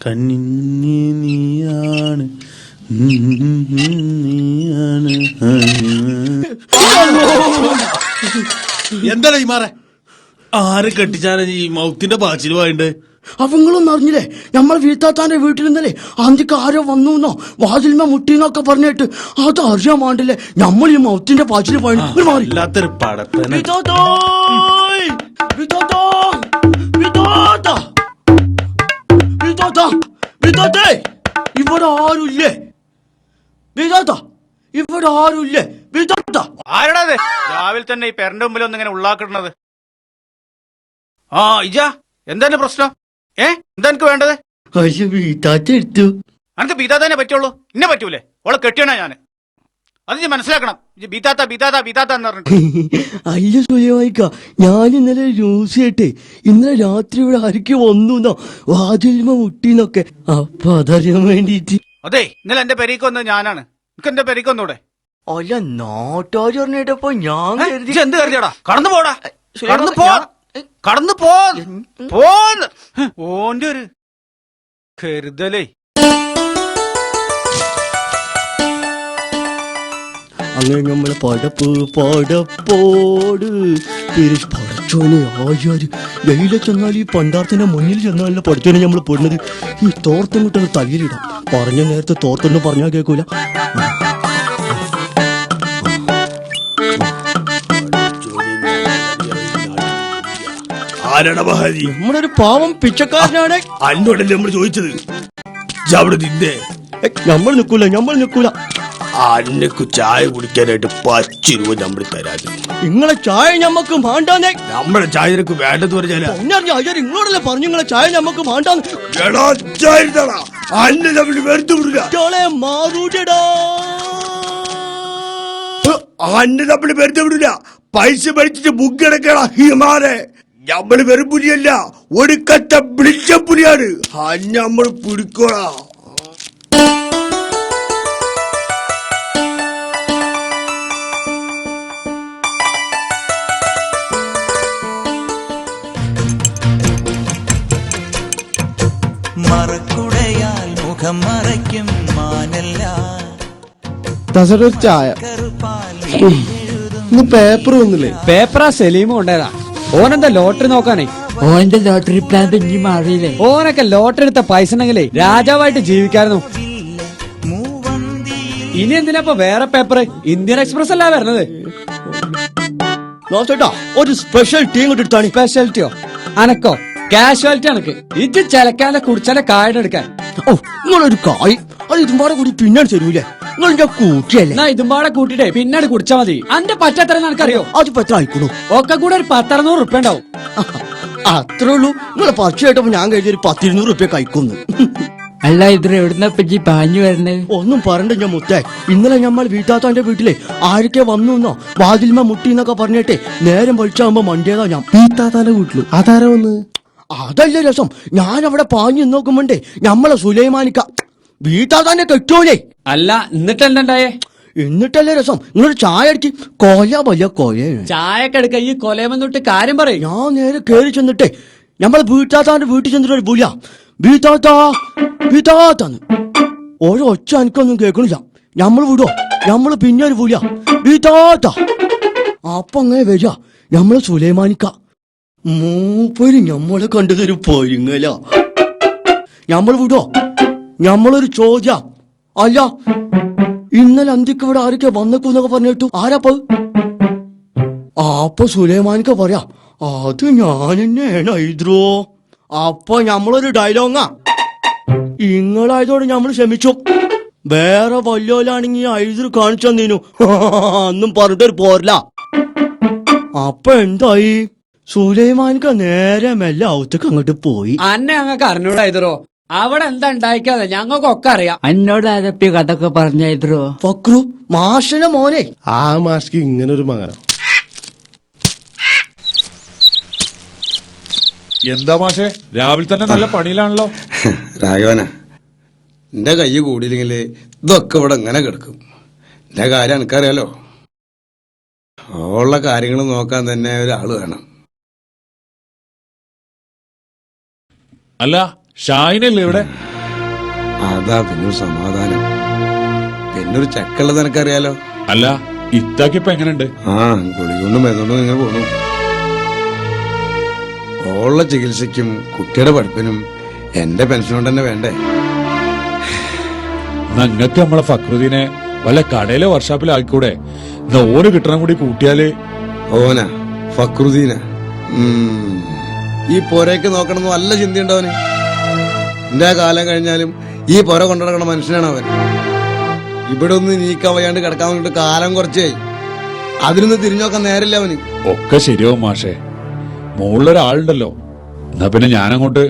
കണ്ണിനി നീയാണ് നീയാണ്. എന്താണ് ഈ മാറേ? ആരെ കെട്ടിച്ചാണ് ഈ മൗത്തിന്റെ പാച്ചിൽ പോയിണ്ട്? അവങ്ങളൊന്നും അറിഞ്ഞില്ലേ? നമ്മൾ വീട്ടാത്താന്റെ വീട്ടിൽ നിന്നല്ലേ അന്തിക്ക് ആരോ വന്നു എന്നോ വാതിൽമ മുട്ടിന്നൊക്കെ പറഞ്ഞിട്ട് അത് അറിയാൻ വേണ്ടില്ലേ നമ്മൾ ഈ മൗത്തിന്റെ പാച്ചിൽ പോയി. ഇല്ലാത്തൊരു പടപ്പന. ഇവിടെ ആരുല്ലേ? ഇവിടെ ആരുല്ലേ? ആരടാ രാവിലെ തന്നെ ഈ പെരന്റെ മുമ്പിൽ ഒന്ന് ഇങ്ങനെ ഉള്ളാക്കിടുന്നത്? ആ ഇജ എന്താ പ്രശ്നം? എന്താ എനിക്ക് വേണ്ടത്? എടുത്തു. അനക്ക് ബീതാത്തന്നെ പറ്റുള്ളൂ, ഇന്നെ പറ്റൂലേ? ഓളെ കെട്ടിയണ ഞാന്. അത് നീ മനസ്സിലാക്കണം. ബീതാത്ത ബീതാത്ത ബീതാത്ത എന്ന് പറഞ്ഞിട്ട്. അല്ല സുലൈമാനിക്ക, ഞാൻ ഇന്നലെ ന്യൂസ് കേട്ടെ ഇന്നലെ രാത്രി ഇവിടെ ആരൊക്കെ വന്നു വാതിൽമ മുട്ടിന്നൊക്കെ. അപ്പൊ അതറിയാൻ വേണ്ടിട്ട്. അതെ, ഇന്നലെ എന്റെ പെരീക്ക് വന്നത് ഞാനാണ്. എനിക്ക് എന്റെ പെരീക്ക് വന്നൂടെ? അല്ല നാട്ടുകാർ പറഞ്ഞിട്ടപ്പോ ഞാൻ എന്ത് കരുതിയാടാ? കടന്നു പോടാ, കടന്നു പോ, കടന്നു പോന്ന്. ഓന്റെ ഒരു കരുതലേ. അങ്ങനെ നമ്മളെ പടപ്പോട് പഠിച്ചോനെ ആചാര് വെയിലെ ചെന്നാൽ ഈ പണ്ടാർത്തിന്റെ മുന്നിൽ ചെന്നാലല്ല പഠിച്ചോനെ നമ്മൾ പെടുന്നത്. ഈ തോർത്തും കിട്ടുന്ന തലയിലിടാം. പറഞ്ഞ നേരത്തെ തോർത്തൊന്നും പറഞ്ഞാൽ കേൾക്കൂല. നമ്മുടെ ഒരു പാവം പിച്ചക്കാരനാണ്. അന്നോടല്ലേ നമ്മൾ ചോദിച്ചത്? അവിടെ നിന്നേ നമ്മൾ നിക്കൂല. അന്നക്ക് ചായ കുടിക്കാനായിട്ട് 10 രൂപ നമ്മൾ തരാതെ. നിങ്ങളെ ചായ ഞമ്മക്ക് മാണ്ടാന്നേ. നമ്മളെ ചായ നിനക്ക് വേണ്ടെന്ന് പറഞ്ഞാലേ നിങ്ങളോടല്ലേ പറഞ്ഞു നിങ്ങളെ ചായ ഞമ്മക്ക് മാണ്ടാന്ന്. അന്നെ നമ്മൾ വെറുതെ വിടില്ല. മാറൂടടാ, അന്നെ നമ്മൾ വെറുതെ വിടില്ല. പൈസ മേടിച്ചിട്ട് മുക്കിടക്കണ ഹിമാരെ. നമ്മള് വെറും പുലിയല്ല, ഒരു കറ്റ വിളിച്ച പുലിയാണ്. നമ്മൾ പിടിക്കോളാ. മറക്കുടയാൽ മുഖം മറയ്ക്കും മാനല്ല. ഒരു ചായ. ഇന്ന് പേപ്പർ വന്നില്ലേ? പേപ്പറാ സലീമ കൊണ്ടേതാ. ഓനെന്താ ലോട്ടറി നോക്കാനേ? ഓന്റെ ലോട്ടറി പ്ലാൻ ഇനി മാറിയില്ലേ? ഓനൊക്കെ ലോട്ടറി എടുത്ത പൈസ ഉണ്ടെങ്കിലേ രാജാവായിട്ട് ജീവിക്കായിരുന്നു. ഇനി എന്തിനാ വേറെ പേപ്പർ? ഇന്ത്യൻ എക്സ്പ്രസ് അല്ല വരണത്. ഒരു സ്പെഷ്യൽ ടീ കൊണ്ട് എടുത്താണ്. സ്പെഷ്യാലിറ്റിയോ? അനക്കോ കാഷ്വാലിറ്റി അനക്ക്. ഇത് ചിലക്കാതെ കുടിച്ചാലെ കായടെടുക്കാൻ. ഓ, നിങ്ങളൊരു കായ് അത് ഇതുമ്പാടെ കൂടി പിന്നെ തരൂലേ? നിങ്ങൾ എന്റെ കൂട്ടിയല്ലേ? എന്നാ ഇതുമ്പാടെ കൂട്ടിട്ടേ പിന്നീട് കുടിച്ചാ മതി. അന്റെ പറ്റത്ര എനിക്കറിയോ? അതിപ്പോ എത്ര ആയിക്കോളൂ? ഒക്കെ കൂടെ ഒരു 10-600 റുപ്യ ഉണ്ടാവും. അത്രേ ഉള്ളൂ. നിങ്ങളെ പറിച്ചു കേട്ടപ്പോ ഞാൻ കഴിഞ്ഞ ഒരു 10-200 റുപ്യ കഴിക്കുന്നു. അല്ല, ഇത് എവിടുന്നപ്പറ്റി പാഞ്ഞു വരണേ? ഒന്നും പറയണ്ട ഞാൻ മുത്തേ. ഇന്നലെ നമ്മൾ വീട്ടാത്താന്റെ വീട്ടിലെ ആരൊക്കെ വന്നു എന്നോ വാതിൽമ മുട്ടി എന്നൊക്കെ പറഞ്ഞിട്ടേ നേരം പൊളിച്ചാകുമ്പോ മണ്ടിയതാ ഞാൻ. വീട്ടാത്താന്റെ വീട്ടിലു അതാരാ വന്ന്? അതല്ലേ രസം. ഞാൻ അവിടെ പാഞ്ഞു നോക്കുമ്പോണ്ടേ നമ്മളെ സുലൈമാനിക്ക വീട്ടാത്താന്റെ കെട്ടോലേ. അല്ല, എന്നിട്ട് എന്താണ്ടായേ? എന്നിട്ടല്ലേ രസം. നിങ്ങളൊരു ചായ അടിച്ച് കൊല വലിയ കൊലയാണ്. ചായക്കെ എടുക്ക. ഈ കൊലമെന്നിട്ട് കാര്യം പറയും. ഞാൻ നേരെ കേറി ചെന്നിട്ടേ നമ്മളെ വീട്ടാത്താന്റെ വീട്ടിൽ ചെന്നിട്ട് ഒരു പുലിയ വീട്ടാത്താന്ന് ഓരോ ഒച്ച എനിക്കൊന്നും കേൾക്കണില്ല. നമ്മൾ വിടോ, നമ്മള് പിന്നെ ഒരു പുലിയ വീട്ടാത്ത. അപ്പൊ അങ്ങനെ വരിക നമ്മളെ സുലൈമാനിക്ക. മൂപ്പര് ഞമ്മളെ കണ്ടതൊരു പൊരിങ്ങല. നമ്മൾ വിടോ, നമ്മളൊരു ചോദ്യ. അല്ല, ഇന്നലെ അന്തിക്ക് ഇവിടെ ആരൊക്കെ വന്നേക്കൂന്നൊക്കെ പറഞ്ഞിട്ടു. ആരാപ്പ? അപ്പൊ സുലൈമാനിക്ക പറയാ അത് ഞാൻ തന്നെയാണ് ഐദ്രോ. അപ്പൊ ഞമ്മളൊരു ഡയലോഗാ. ഇങ്ങളായതോടെ ഞമ്മള് ക്ഷമിച്ചു. വേറെ വല്ലോലാണെങ്കി ഐദ്രു കാണിച്ചു തന്നീനു. ഒന്നും പറഞ്ഞിട്ടൊരു പോരല്ല. അപ്പൊ എന്തായി? സുലൈമാനിക്ക നേരെ മെല്ലെ ഔത്തേക്ക് അങ്ങോട്ട് പോയി. അന്നെ ഞങ്ങൾക്ക് അറിഞ്ഞൂടായതോ. അവിടെ എന്താ ഉണ്ടായിക്കാതെ ഞങ്ങൾക്കൊക്കെ അറിയാം. എന്നോട് ആരപ്പി കഥൊക്കെ പറഞ്ഞോ? ഫക്രു മാഷിന്റെ മോനെ. ആ മാഷ്ക്ക് ഇങ്ങനൊരു മകനോ? എന്താ മാഷേ രാവിലെ തന്നെ നല്ല പണിയിലാണല്ലോ? രാഘവന, എന്റെ കൈ കൂടിയില്ലെങ്കില് ഇതൊക്കെ ഇവിടെ ഇങ്ങനെ കിടക്കും. എന്റെ കാര്യം എനിക്കറിയാലോ. ഉള്ള കാര്യങ്ങൾ നോക്കാൻ തന്നെ ഒരാള് വേണം. അല്ല ഷാഹിനല്ലേ ഇവിടെ? അതാ പിന്നൊരു സമാധാനം. പിന്നൊരു ചക്കുള്ളത് നിനക്കറിയാലോ. അല്ല ഇത്താക്കിപ്പോ എങ്ങനെയുണ്ട്? ആ ഗുളികൊണ്ടും മരുന്നുകൊണ്ടും ഇങ്ങനെ പോണു. ഓളുടെ ചികിത്സയ്ക്കും കുട്ടിയുടെ പഠിപ്പിനും എന്റെ പെൻഷൻ കൊണ്ട് തന്നെ വേണ്ടേ. നിങ്ങൾക്ക് നമ്മളെ ഫക്രുദ്ദീനെ വല്ല കടയിലെ വർഷാപ്പിലെ ആയിക്കൂടെ? ഓര് കിട്ടണം കൂടി കൂട്ടിയാല്. ഓനാ ഫക്രുദ്ദീന ഈ പൊരയ്ക്ക് നോക്കണം നല്ല ചിന്തയുണ്ടോ അവന്? എന്റെ കാലം കഴിഞ്ഞാലും ഈ പൊര കൊണ്ടുനടക്കണ മനുഷ്യനാണ് അവൻ. ഇവിടെ ഒന്ന് നീക്കാൻ വയ്യാണ്ട് കിടക്കാൻ വേണ്ടിട്ട് കാലം കുറച്ചായി. അതിനൊന്ന് തിരിഞ്ഞോക്കാൻ നേരില്ല അവന്. ഒക്കെ ശരിയാവും മാഷേ. മുകളിലൊരാളുണ്ടല്ലോ. എന്നാ പിന്നെ ഞാനങ്ങോട്ട്.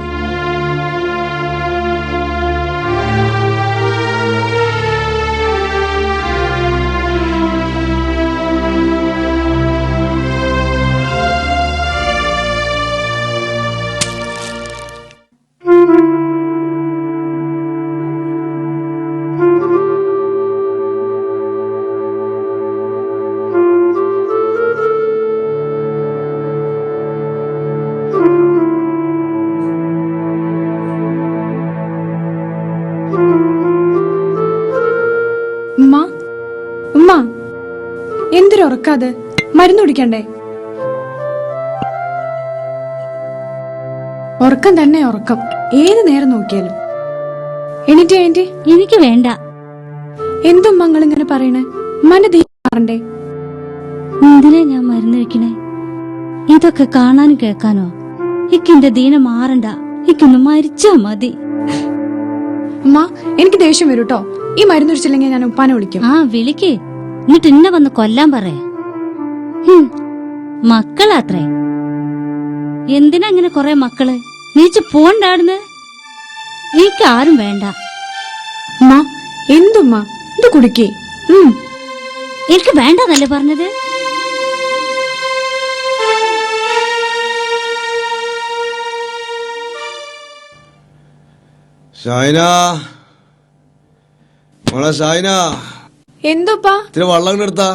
ഉമ്മ എന്തൊരുറക്കാത്? മരുന്ന് കുടിക്കണ്ടേ? ഉറക്കം തന്നെ ഉറക്കം, ഏത് നേരം നോക്കിയാലും. എണീറ്റ് എനിക്ക് വേണ്ട. എന്തുമ്മ നിങ്ങൾ ഇങ്ങനെ പറയണേ? ഉമ്മാന്റെ ദേഹം മാറണ്ടേ? എന്തിനാ ഞാൻ മരുന്ന് വെക്കണേ? ഇതൊക്കെ കാണാനും കേൾക്കാനോ? ഇക്കിന്റെ ദീനം മാറണ്ട. ഇക്കൊന്ന് മരിച്ചാ മതി. ഉമ്മ എനിക്ക് ദേഷ്യം വരും കേട്ടോ. ഈ മരുന്ന് കുടിച്ചില്ലെങ്കിൽ ഞാൻ ഉപ്പാനെ വിളിക്കും. ആ വിളിക്ക്. എന്നിട്ട് എന്നെ വന്ന് കൊല്ലാൻ പറയാ. മക്കളാത്രേ. എന്തിനാ ഇങ്ങനെ കൊറേ മക്കള്? നീച്ച് പോണ്ടാടുന്ന്. എനിക്ക് ആരും വേണ്ട. ഉമ്മ എന്തുമ്മ ഇത് കുടിക്കേ? എനിക്ക് വേണ്ടതല്ലേ പറഞ്ഞത്? ഷായിന, മോളെ ഷായിന, എന്തുപ്പാ? ഇത്തിരി വെള്ളം എടുത്താ.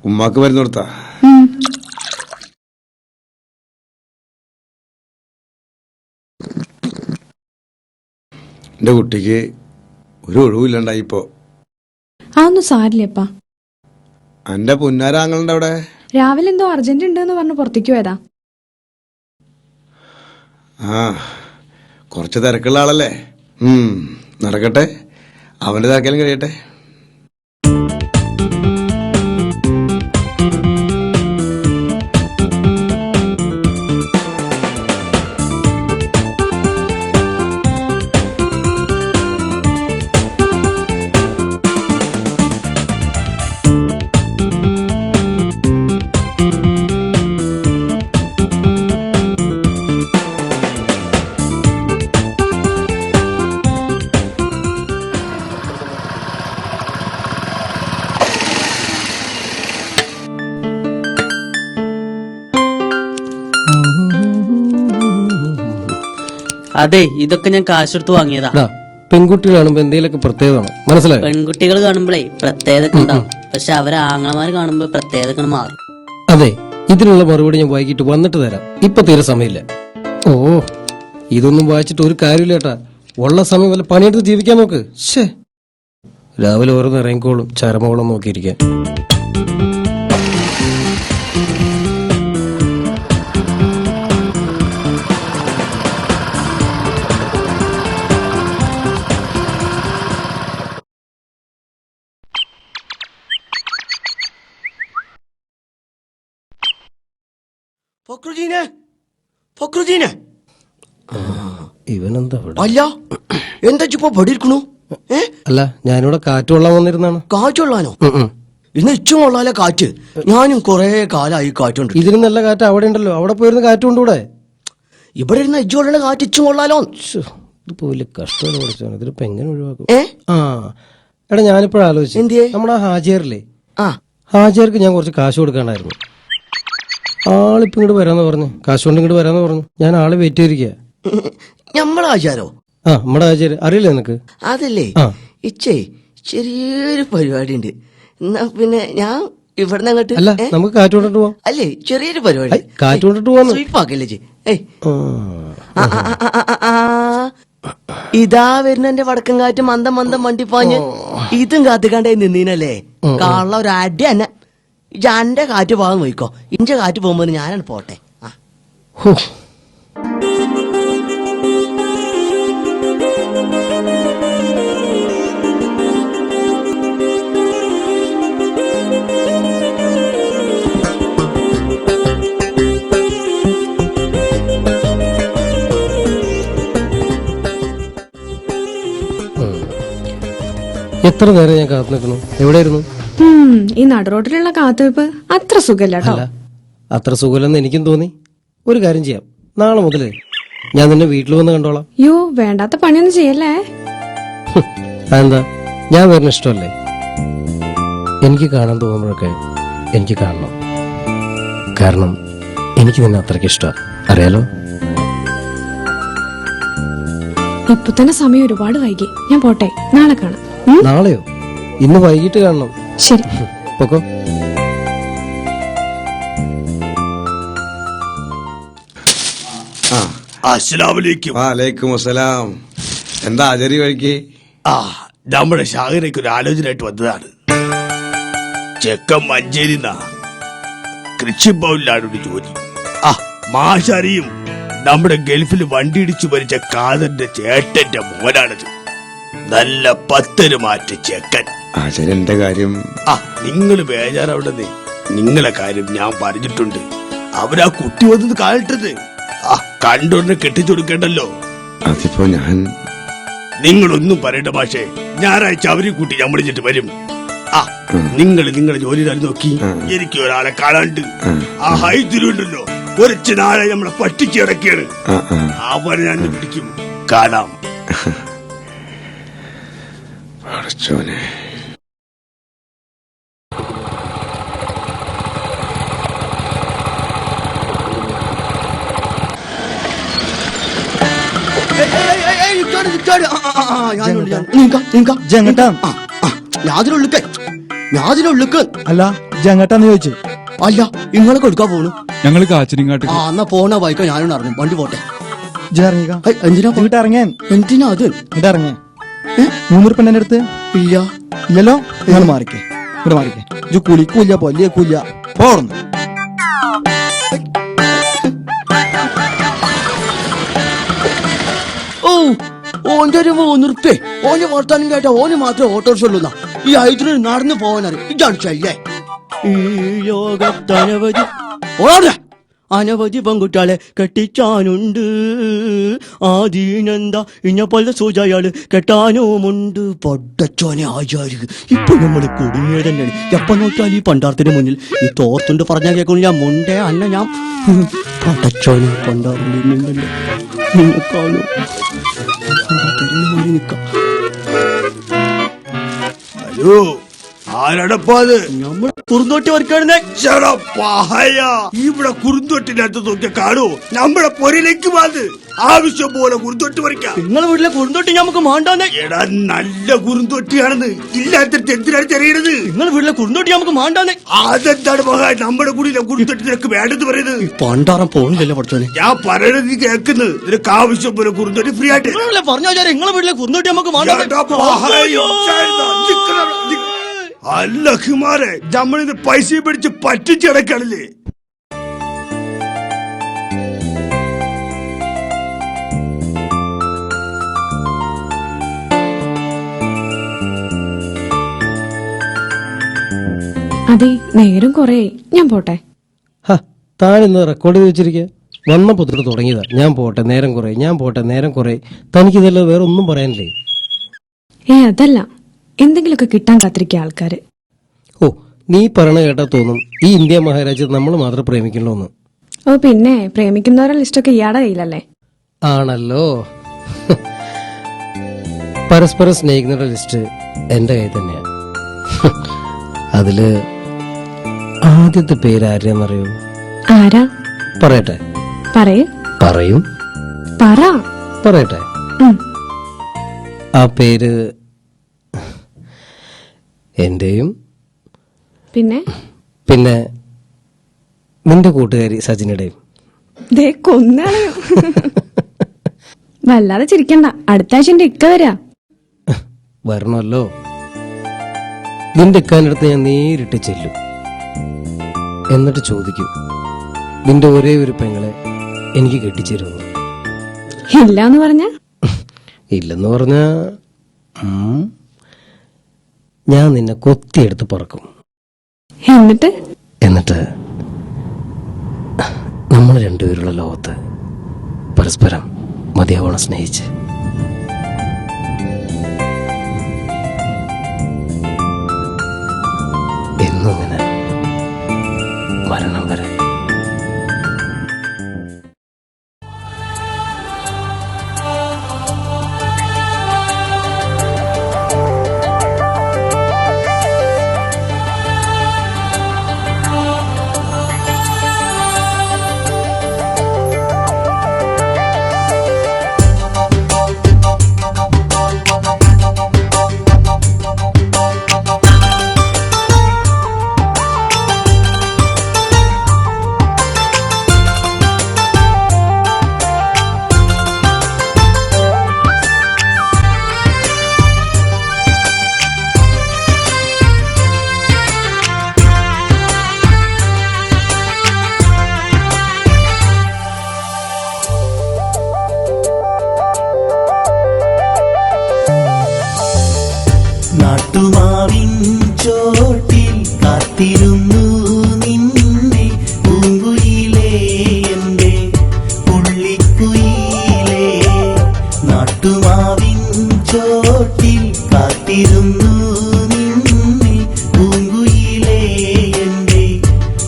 ഉമ്മാക്ക് മരുന്ന് കൊടുത്താ. എന്റെ കുട്ടിക്ക് ഒരു ഒഴിവില്ലണ്ടായിപ്പോ. അതൊന്നും സാരില്ലപ്പാ. എന്റെ പുന്നാരാങ്ങളുടെ അവിടെ രാവിലെ എന്തോ അർജന്റ് ഉണ്ട് എന്ന് പറഞ്ഞ് പുറത്തേക്ക് പോയതാ. ആ കുറച്ച് തിരക്കുള്ള ആളല്ലേ. നടക്കട്ടെ, അവന്റെ തിരക്കലും കഴിയട്ടെ. അതെ, ഇതൊക്കെ ഞാൻ കാശെടുത്ത് വാങ്ങിയതാ. പെൺകുട്ടികൾ കാണുമ്പോ എന്തെങ്കിലുമൊക്കെ പ്രത്യേകമാണ്, മനസ്സിലായോ? പെൺകുട്ടികൾ കാണുമ്പോഴേ പ്രത്യേകത ഉണ്ടാവും, പക്ഷെ അവരെ ആങ്ങളമാര് കാണുമ്പോ പ്രത്യേകത മാറും. അതെ, ഇതിനുള്ള മറുപടി ഞാൻ വൈകിട്ട് വന്നിട്ട് തരാം. ഇപ്പൊ തീരെ സമയമില്ല. ഓ, ഇതൊന്നും വായിച്ചിട്ട് ഒരു കാര്യമില്ല ഏട്ടാ. ഉള്ള സമയം വല്ല പണിയെടുത്ത് ജീവിക്കാൻ നോക്ക്. ശേ, രാവിലെ ഓരോന്ന് ഇറങ്ങിക്കോളും ചരമോളം നോക്കിയിരിക്കാൻ. ഇവനെന്താ അല്ല എന്താ ഇപ്പൊ പഠിക്കണു? അല്ല, ഞാനിവിടെ കാറ്റ് കൊള്ളാൻ വന്നിരുന്നാണ്. കാറ്റ് കൊള്ളാനോ? ഇന്ന് ഇച്ചും കൊള്ളാലോ കാറ്റ്. ഞാനും കൊറേ കാലായി കാറ്റുണ്ട്. ഇതിന് നല്ല കാറ്റ് അവിടെ ഉണ്ടല്ലോ, അവിടെ പോയിരുന്ന കാറ്റ് കൊണ്ടുകൂടെ? ഇവിടെ ഇരുന്ന ഇച്ചു കൊള്ളുന്ന കാറ്റ് ഇച്ചും കൊള്ളാലോ. ഇതിപ്പോ വലിയ കഷ്ടമാണ് പഠിച്ചാണ്. ഇതിലിപ്പോ എങ്ങനെ ഒഴിവാക്കും? ആ എടാ, ഞാനിപ്പോഴും ആലോചിച്ചു, നമ്മുടെ ഹാജിയറില്ലേ, ഹാജിയർക്ക് ഞാൻ കുറച്ച് കാശ് കൊടുക്കാണ്ടായിരുന്നു. ആളിപ്പോ ഇങ്ങോട്ട് വരാന്ന് പറഞ്ഞു, കാശ് കൊണ്ട് ഇങ്ങോട്ട് വരാന്ന് പറഞ്ഞു. ഞാൻ ആള് വെയിറ്റ് ചെയ്തിരിക്കുക. നമ്മളെ ആചാരോ? ആ, നമ്മുടെ ഹാജിയർ അറിയില്ലേ നിനക്ക്? അതല്ലേ ഇച്ചേ ചെറിയൊരു പരിപാടി ഉണ്ട്. എന്നാ പിന്നെ ഞാൻ ഇവിടുന്ന് അങ്ങോട്ട് അല്ല നമുക്ക് കാറ്റ് കൊണ്ടിട്ട് പോവാം. അല്ലേ ചെറിയൊരു പരിപാടി. കാറ്റ് കൊണ്ടിട്ട് പോവാന്ന്. സ്വീപ്പാക്കല്ലേ ജി. ഇതാ വരുന്ന എന്റെ വടക്കം കാറ്റ് മന്ദം മന്ദം വണ്ടിപ്പാഞ്ഞ് ഇതും കാത്തിക്കാണ്ടേ നിന്നീനല്ലേ കള്ള ഒരു അടി തന്നെ. എന്റെ കാറ്റ് പോകാൻ പോയിക്കോ. ഇഞ്ച കാറ്റ് പോകുമ്പോ ഞാനാണ് പോട്ടെ. എത്ര നേരം ഞാൻ കാത്തു നിൽക്കുന്നു. എവിടെയായിരുന്നു? ഈ നടുറോട്ടിലുള്ള കാത്തുവെപ്പ് അത്ര സുഖല്ല കേട്ടോ. അത്ര സുഖമില്ലെന്ന് എനിക്കും തോന്നി. ഒരു കാര്യം ചെയ്യാം, നാളെ മുതലേ ഞാൻ നിന്നെ വീട്ടിൽ വന്ന് കണ്ടോളാം. യോ വേണ്ടാത്ത പണിയൊന്നും ചെയ്യല്ലേ. അതെന്താ, ഞാൻ വരുന്ന ഇഷ്ടമല്ലേ? എനിക്ക് കാണാൻ തോന്നുമ്പോഴൊക്കെ എനിക്ക് കാണണം. കാരണം എനിക്ക് നിന്നെ അത്രയ്ക്ക് ഇഷ്ടമാണ്, അറിയാലോ. ഇപ്പൊ തന്നെ സമയം ഒരുപാട് വൈകി. ഞാൻ പോട്ടെ, നാളെ കാണാം. നാളെയോ? ഇന്ന് വൈകിട്ട് കാണണം. ശരി, പൊക്കോ. വാലേക്കും അസ്സലാം. എന്താ ആചാരി വഴിക്ക്? നമ്മുടെ ഷാഹിറയ്ക്ക് ഒരു ആലോചനയായിട്ട് വന്നതാണ്. ചെക്കൻ മഞ്ചേരിന്നാ, കൃഷിഭവനിലാണ് ഒരു ജോലി. മാഷറിയും നമ്മുടെ ഗൾഫിൽ വണ്ടി ഇടിച്ചു മരിച്ച കാതന്റെ ചേട്ടന്റെ മോനാണത്. നല്ല പത്തരുമാറ്റ ചെക്കൻ. ആചാര്യന്റെ കാര്യം നിങ്ങൾ ബേജാറവിടെന്നേ. നിങ്ങളെ കാര്യം ഞാൻ പറഞ്ഞിട്ടുണ്ട്. അവരാ കുട്ടി വന്നത് കാണട്ടത്. കണ്ടോണ്ട് കെട്ടിച്ചു കൊടുക്കണ്ടല്ലോ. അതിപ്പോ ഞാൻ നിങ്ങളൊന്നും പറയണ്ട മാഷേ. ഞായറാഴ്ച അവരെ കൂട്ടി ഞാൻ വിളിച്ചിട്ട് വരും. നിങ്ങളെ ജോലി നോക്കി. എനിക്ക് ഒരാളെ കാണാണ്ട്. ആ ഹൈദരുണ്ടല്ലോ, കുറച്ച് നാളെ നമ്മളെ പട്ടിച്ച് കിടക്കുകയാണ്. അവനെ ഞാൻ പിടിക്കും. കാണാം. പടച്ചോനെ. അല്ല ജങ്ങട്ടാന്ന് ചോദിച്ചു. അല്ല നിങ്ങളെ കൊടുക്കാൻ പോണു. ഞങ്ങൾ കാച്ചിനിങ്ങാട്ട്. എന്നാ പോണ ബൈക്കോ ഞാനും ഇറങ്ങും. വണ്ടി പോട്ടെ. എന്തിനാ ഇറങ്ങാൻ? എന്തിനാ അത് ഇറങ്ങേ? 3 ഉറുപ്പിക അടുത്ത് ഇല്ല. ഇല്ലല്ലോ. നിങ്ങൾ മാറിക്കേ, ഇവിടെ മാറിക്കേ. ഇത് കുളിക്കൂല്ല, പൊല്ലിയേക്കൂല്ല. പോർന്നു. ഓന്റെ ഒരു 3 ഉറുപ്പ്യ. ഓന് വർത്താനം കേട്ട ഓന് മാത്രമേ ഓട്ടോറിക്ഷ ഉള്ളൂ. ഈ ഹൈദര് നടന്നു പോകാനറിയും. ഇതാണ് ശല്യേ. ഈ ലോകത്തനവധി അനവധി പെൺകുട്ടികളെ കെട്ടിച്ചാനുണ്ട്. ആദീനെന്താ ഇഞ്ഞ സൂചയാള് കെട്ടാനുമുണ്ട്. പൊട്ടച്ചോനെ ആചാരി. ഇപ്പൊ നമ്മള് കുടുങ്ങിയ തന്നെയാണ്. എപ്പ നോക്കിയാൽ ഈ പണ്ടാരത്തിന് മുന്നിൽ ഈ തോർത്തുണ്ട് പറഞ്ഞാൽ കേൾക്കുന്നു. ഞാൻ മുണ്ടേ അന്ന ഞാൻ പൊട്ടച്ചോനെ പണ്ടാറിന്റെ മുന്നല്ലേ നിങ്ങൾക്കാണോ നിക്കാം. ഹലോ, ആരടപ്പാത്? നമ്മൾ കുറുന്തോട്ടി വർക്കാണ്. ഇവിടെ കുറുന്തോട്ടിനകത്ത് നോക്കിയ കാണൂ. നമ്മുടെ പൊരയിലേക്ക് വന്ന് ആവശ്യം പോലെ കുറുന്തോട്ടി വരയ്ക്കാം. നിങ്ങളെ വീട്ടിലെ കുറുന്തോട്ടി നമുക്ക് മാണ്ടാന്ന്. എടാ, നല്ല കുറുന്തോട്ടിയാണെന്ന്. ഇല്ലാത്തടത്ത് എന്തിനാണ് ചെറിയത്? നിങ്ങളെ വീട്ടിലെ കുറുന്തോട്ടി നമുക്ക് മാണ്ടാന്ന്. അതെന്താണ് മഹാ നമ്മുടെ കൂടിയിലെ കുറുന്തോട്ടി നിനക്ക് വേണ്ടെന്ന് പറയുന്നത്? പണ്ടാറം പോണില്ലല്ലോ പഠിച്ചോനെ. ഞാൻ പറയണത് നീ കേൾക്കുന്നത്. നിനക്ക് ആവശ്യം പോലെ കുറുന്തോട്ടി ഫ്രീ ആയിട്ട് പറഞ്ഞാ. നിങ്ങളെ വീട്ടിലെ കുറുന്തോട്ടി നമുക്ക് മാണ്ടാന്ന്. അല്ല ഹിമാരെ, നമ്മളിത് പൈസ പിടിച്ച് പറ്റിച്ചടക്കണല്ലേ. അതെ, നേരം കൊറേ. ഞാൻ പോട്ടെ. താനിന്ന് റെക്കോർഡ് ചെയ്ത് വെച്ചിരിക്കുക. വന്നപ്പോ തൊട്ട് തുടങ്ങിയതാ. ഞാൻ പോട്ടെ, നേരം കുറെ. ഞാൻ പോട്ടെ, നേരം കുറെ. തനിക്കിതല്ല വേറെ ഒന്നും പറയാനില്ലേ? അതല്ല, എന്തെങ്കിലുമൊക്കെ കിട്ടാൻ കാത്തിരിക്കുക ആൾക്കാര്. ഓ, നീ പറയണ കേട്ടാ തോന്നും ഈ ഇന്ത്യ മഹാരാജ്യത്ത് നമ്മൾ മാത്രം പ്രേമിക്കണോന്ന്. ഓ പിന്നെ, പ്രേമിക്കുന്നവരുടെ ലിസ്റ്റൊക്കെ ഇയാടെ കയ്യിലല്ലേ? ആണല്ലോ. പരസ്പരം സ്നേഹിക്കുന്നവരുടെ ലിസ്റ്റ് എന്റെ കയ്യിൽ തന്നെയാ. അതില് ആദ്യത്തെ പേര് ആരെയാന്നറിയോ? ആരാ? പറയട്ടെ? പറയും. പറയട്ടെ? ആ പേര് എന്റെയും പിന്നെ പിന്നെ നിന്റെ കൂട്ടുകാരി സജിനയുടെയും. ദേ കൊന്നാളയോ. വല്ലാതെ ചിരിക്കണ്ട, അടുത്ത ആഴ്ച എന്റെ ഇക്ക വരാ. വരണമല്ലോ. നിന്റെ ഇക്കാനടുത്ത് ഞാൻ നേരിട്ട് ചെല്ലും. എന്നിട്ട് ചോദിക്കും, നിന്റെ ഒരേ ഒരു പെങ്ങളെ എനിക്ക് കെട്ടിച്ചേരുന്നു. ഇല്ലാന്ന് പറഞ്ഞ ഇല്ലെന്ന് പറഞ്ഞ ഞാൻ നിന്നെ കൊത്തിയെടുത്ത് പറക്കും. എന്നിട്ട് നമ്മൾ രണ്ടുപേരുള്ള ലോകത്ത് പരസ്പരം മതിയാവോളം സ്നേഹിച്ച് എന്നും ഇങ്ങനെ മരണം വരെ. നാട്ടുമാവിൻ ചോട്ടിൽ കാത്തിരുന്നു നിന്നെ പൂങ്കുയിലേ എന്റെ പുള്ളിക്കുയിലേ. നാട്ടുമാവിൻ ചോട്ടിൽ കാത്തിരുന്നു നിന്നെ പൂങ്കുയിലേ എന്റെ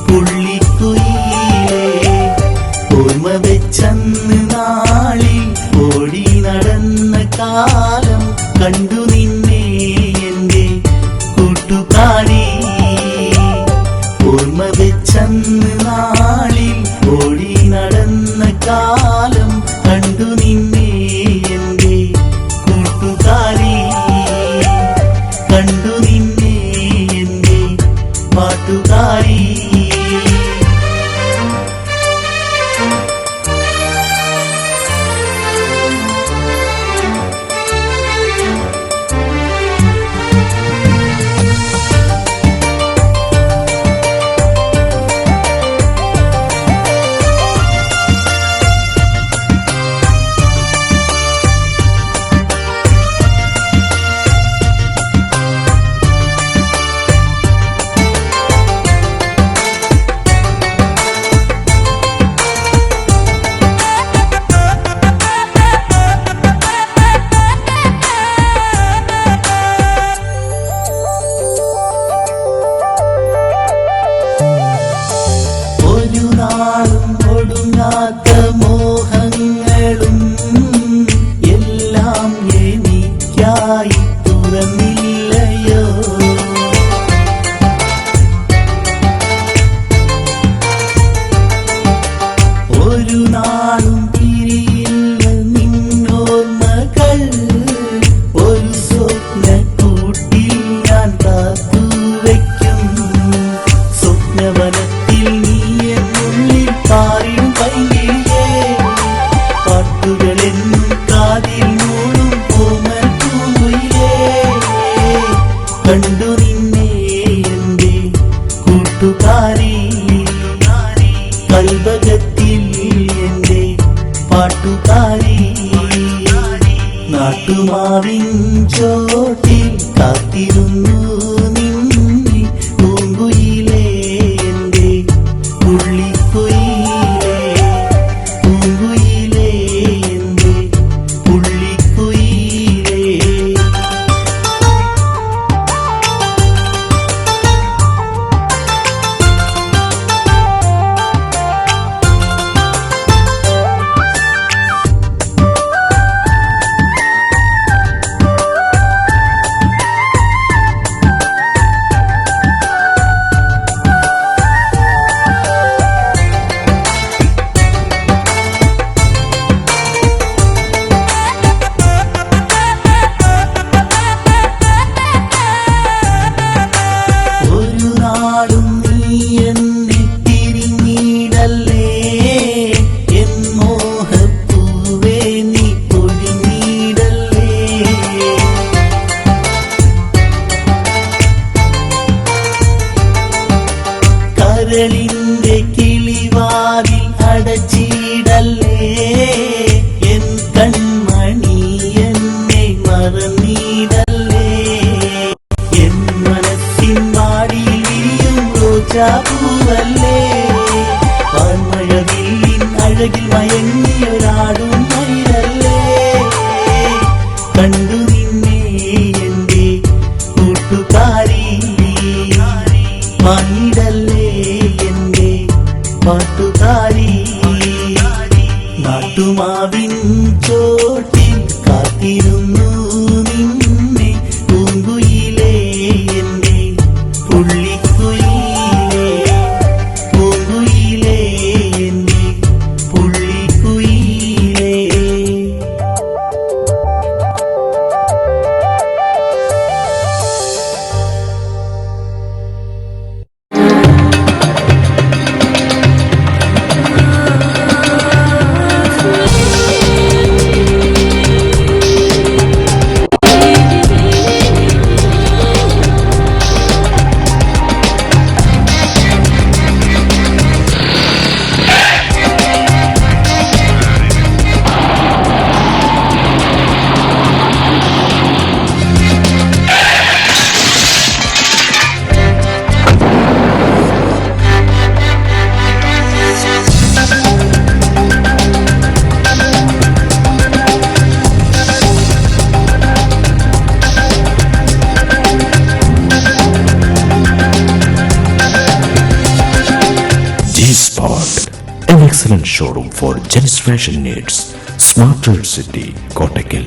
പുള്ളിക്കുയിലേ. ഓർമ്മ വെച്ചന്ന് നാളിൽ ഓടി നടന്ന കാലം കണ്ടു നിന്നെ എന്റെ കൂട്ടുകാരി. ഓർമ്മ വെച്ചന്ന് നാളിൽ ഓടി നടന്ന കാലം കണ്ടു നിന്നെ എന്റെ കൂട്ടുകാരി. കണ്ടു നിന്നെ എന്റെ പാട്ടുകാരി. ഒടുങ്ങാത്ത മോഹങ്ങളും എല്ലാം എനിക്കായി തുറന്നില്ലയോ. ഒരു നാളും പിരിയില്ല നിന്നോർമ്മകൾ. ഒരു സ്വപ്ന കൂട്ടിൽ ഞാൻ കാത്തു വയ്ക്കും. സ്വപ്നവനത്തിൽ നീ എന്നുള്ളിൽ പാറിയും പൈകിയേ. പാട്ടുകളെന്നും കാതിൽ മൂളും കോമൽ പൂങ്കുയിലേ. കണ്ടു നിന്നെ എന്റെ കൂട്ടുകാരി. കൽവകത്തിൽ എന്റെ പാട്ടുകാരി. നാട്ടുമാവിൻ ചോട്ടിൽ കാത്തിരുന്നു നിന്നെ പൂങ്കുയിലേ എന്റെ പുള്ളിക്കുയിലേ. പൂങ്കുയിലേ എന്റെ പുള്ളിക്കുയിലേ. കരളിന്റെ കിളിവാതിൽ അടച്ചിടല്ലേ എൻ കൺമണി എന്നെ മറന്നിടല്ലേ എൻ മനസ്സിൻ വാടിയിൽ വിരിയും റോജാപ്പൂവല്ലേ പാൽമഴവില്ലിൻ അഴകിൽ മയങ്ങിയൊരാടും മയിലല്ലേ കണ്ടു നിന്നെ എന്റെ കൂട്ടുകാരി വാങ്ങിടല്ലേ എന്റെ പാട്ടുകാരി നാട്ടുമാവിൻ ചോട്ടിൽ കാത്തിരുന്നു നിന്നെ പൂങ്കുയിലേ എന്റെ പുള്ളിക്കുയിലേ പൂങ്കുയിലേ എന്റെ പുള്ളിക്കുയിലേ. An excellent showroom for gents fashion needs. Smarter City, Kottakkal.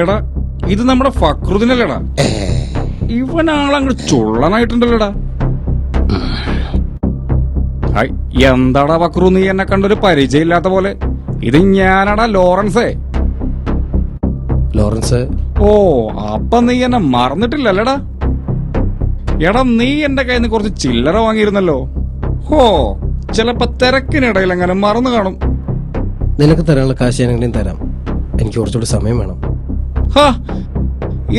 എടാ ഇത് നമ്മുടെ ഫക്രുദ്ദീനല്ലേടാ? ഇവനാളങ്ങ് ചുള്ളനായിട്ടുണ്ടല്ലോടാ. എന്താടാ ഫക്രു, നീ എന്നെ കണ്ടൊരു പരിചയമില്ലാത്ത പോലെ? ഇത് ഞാനാടാ ലോറൻസേ. ലോറൻസ്? ഓ, അപ്പൊ നീ എന്നെ മറന്നിട്ടില്ലല്ലേടാ? എടാ, നീ എന്റെ കയ്യിൽ നിന്ന് കുറച്ച് ചില്ലറ വാങ്ങിയിരുന്നല്ലോ. ഹോ, ചിലപ്പോ തിരക്കിനിടയിൽ എങ്ങനെ മറന്നു കാണും. നിനക്ക് തരാനുള്ള കാശ് ഞാനെങ്കിലും തരാം. എനിക്ക് കുറച്ചുകൂടി സമയം വേണം.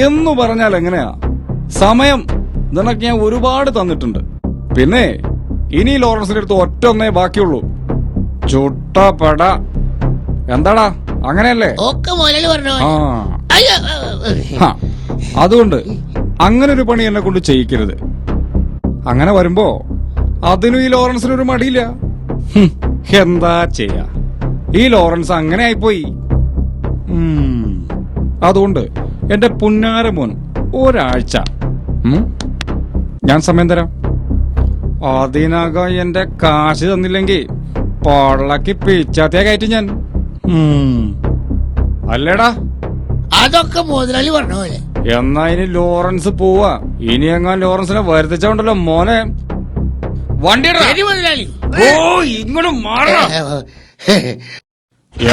എന്ന് പറഞ്ഞാൽ എങ്ങനെയാ? സമയം നിനക്ക് ഞാൻ ഒരുപാട് തന്നിട്ടുണ്ട്. പിന്നെ ഇനി ലോറൻസിന്റെ അടുത്ത് ഒറ്റൊന്നേ ബാക്കിയുള്ളൂ, ചുട്ടപട. എന്താടാ, അങ്ങനെയല്ലേ? അതുകൊണ്ട് അങ്ങനെ ഒരു പണി എന്നെ കൊണ്ട് ചെയ്യിക്കരുത്. അങ്ങനെ വരുമ്പോ അതിനും ഈ ലോറൻസിനൊരു മടിയില്ല. എന്താ ചെയ്യാ, ഈ ലോറൻസ് അങ്ങനെ ആയിപ്പോയി. അതുകൊണ്ട് എന്റെ പുന്നാര മോൻ ഒരാഴ്ച ഞാൻ സമയം തരാം. അതിനകം എന്റെ കാശ് തന്നില്ലെങ്കിൽ പൊള്ളക്ക് പിച്ചാത്തിയാ കയറ്റി ഞാൻ. അല്ലേടാ? അതൊക്കെ മുതലാളി പറഞ്ഞ പോലെ. എന്നാ ഇനി ലോറൻസ് പോവാ. ഇനി എങ്ങാൻ ലോറൻസിനെ വരുത്തിച്ചോണ്ടല്ലോ മോനെ. വണ്ടി ഇങ്ങോട്ട് മാറാ.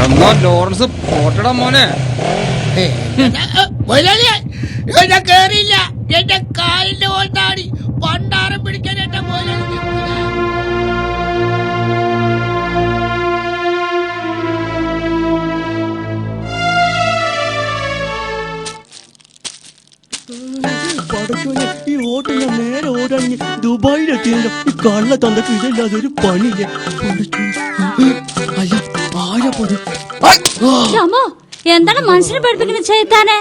എന്നാ ലോറൻസ് പോട്ടടാ മോനെ. കേറിയില്ല, എന്റെ കാലിന്റെ പോലത്താടി പണ്ടാരം പിടിക്കാൻ എന്റെ പോലെ. ഈ ഓട്ടം ഞാൻ നേരെ ഓടാണെങ്കിൽ ദുബായിലെത്തിയല്ലോ. ഈ കള്ള തന്തക്ക് ഇതല്ലാതെ ഒരു പണിയില്ലേ? അല്ല, ആരാ പോലും? എന്താണ് മനുഷ്യനെ പഠിപ്പിക്കുന്ന ചെയ്താനെ?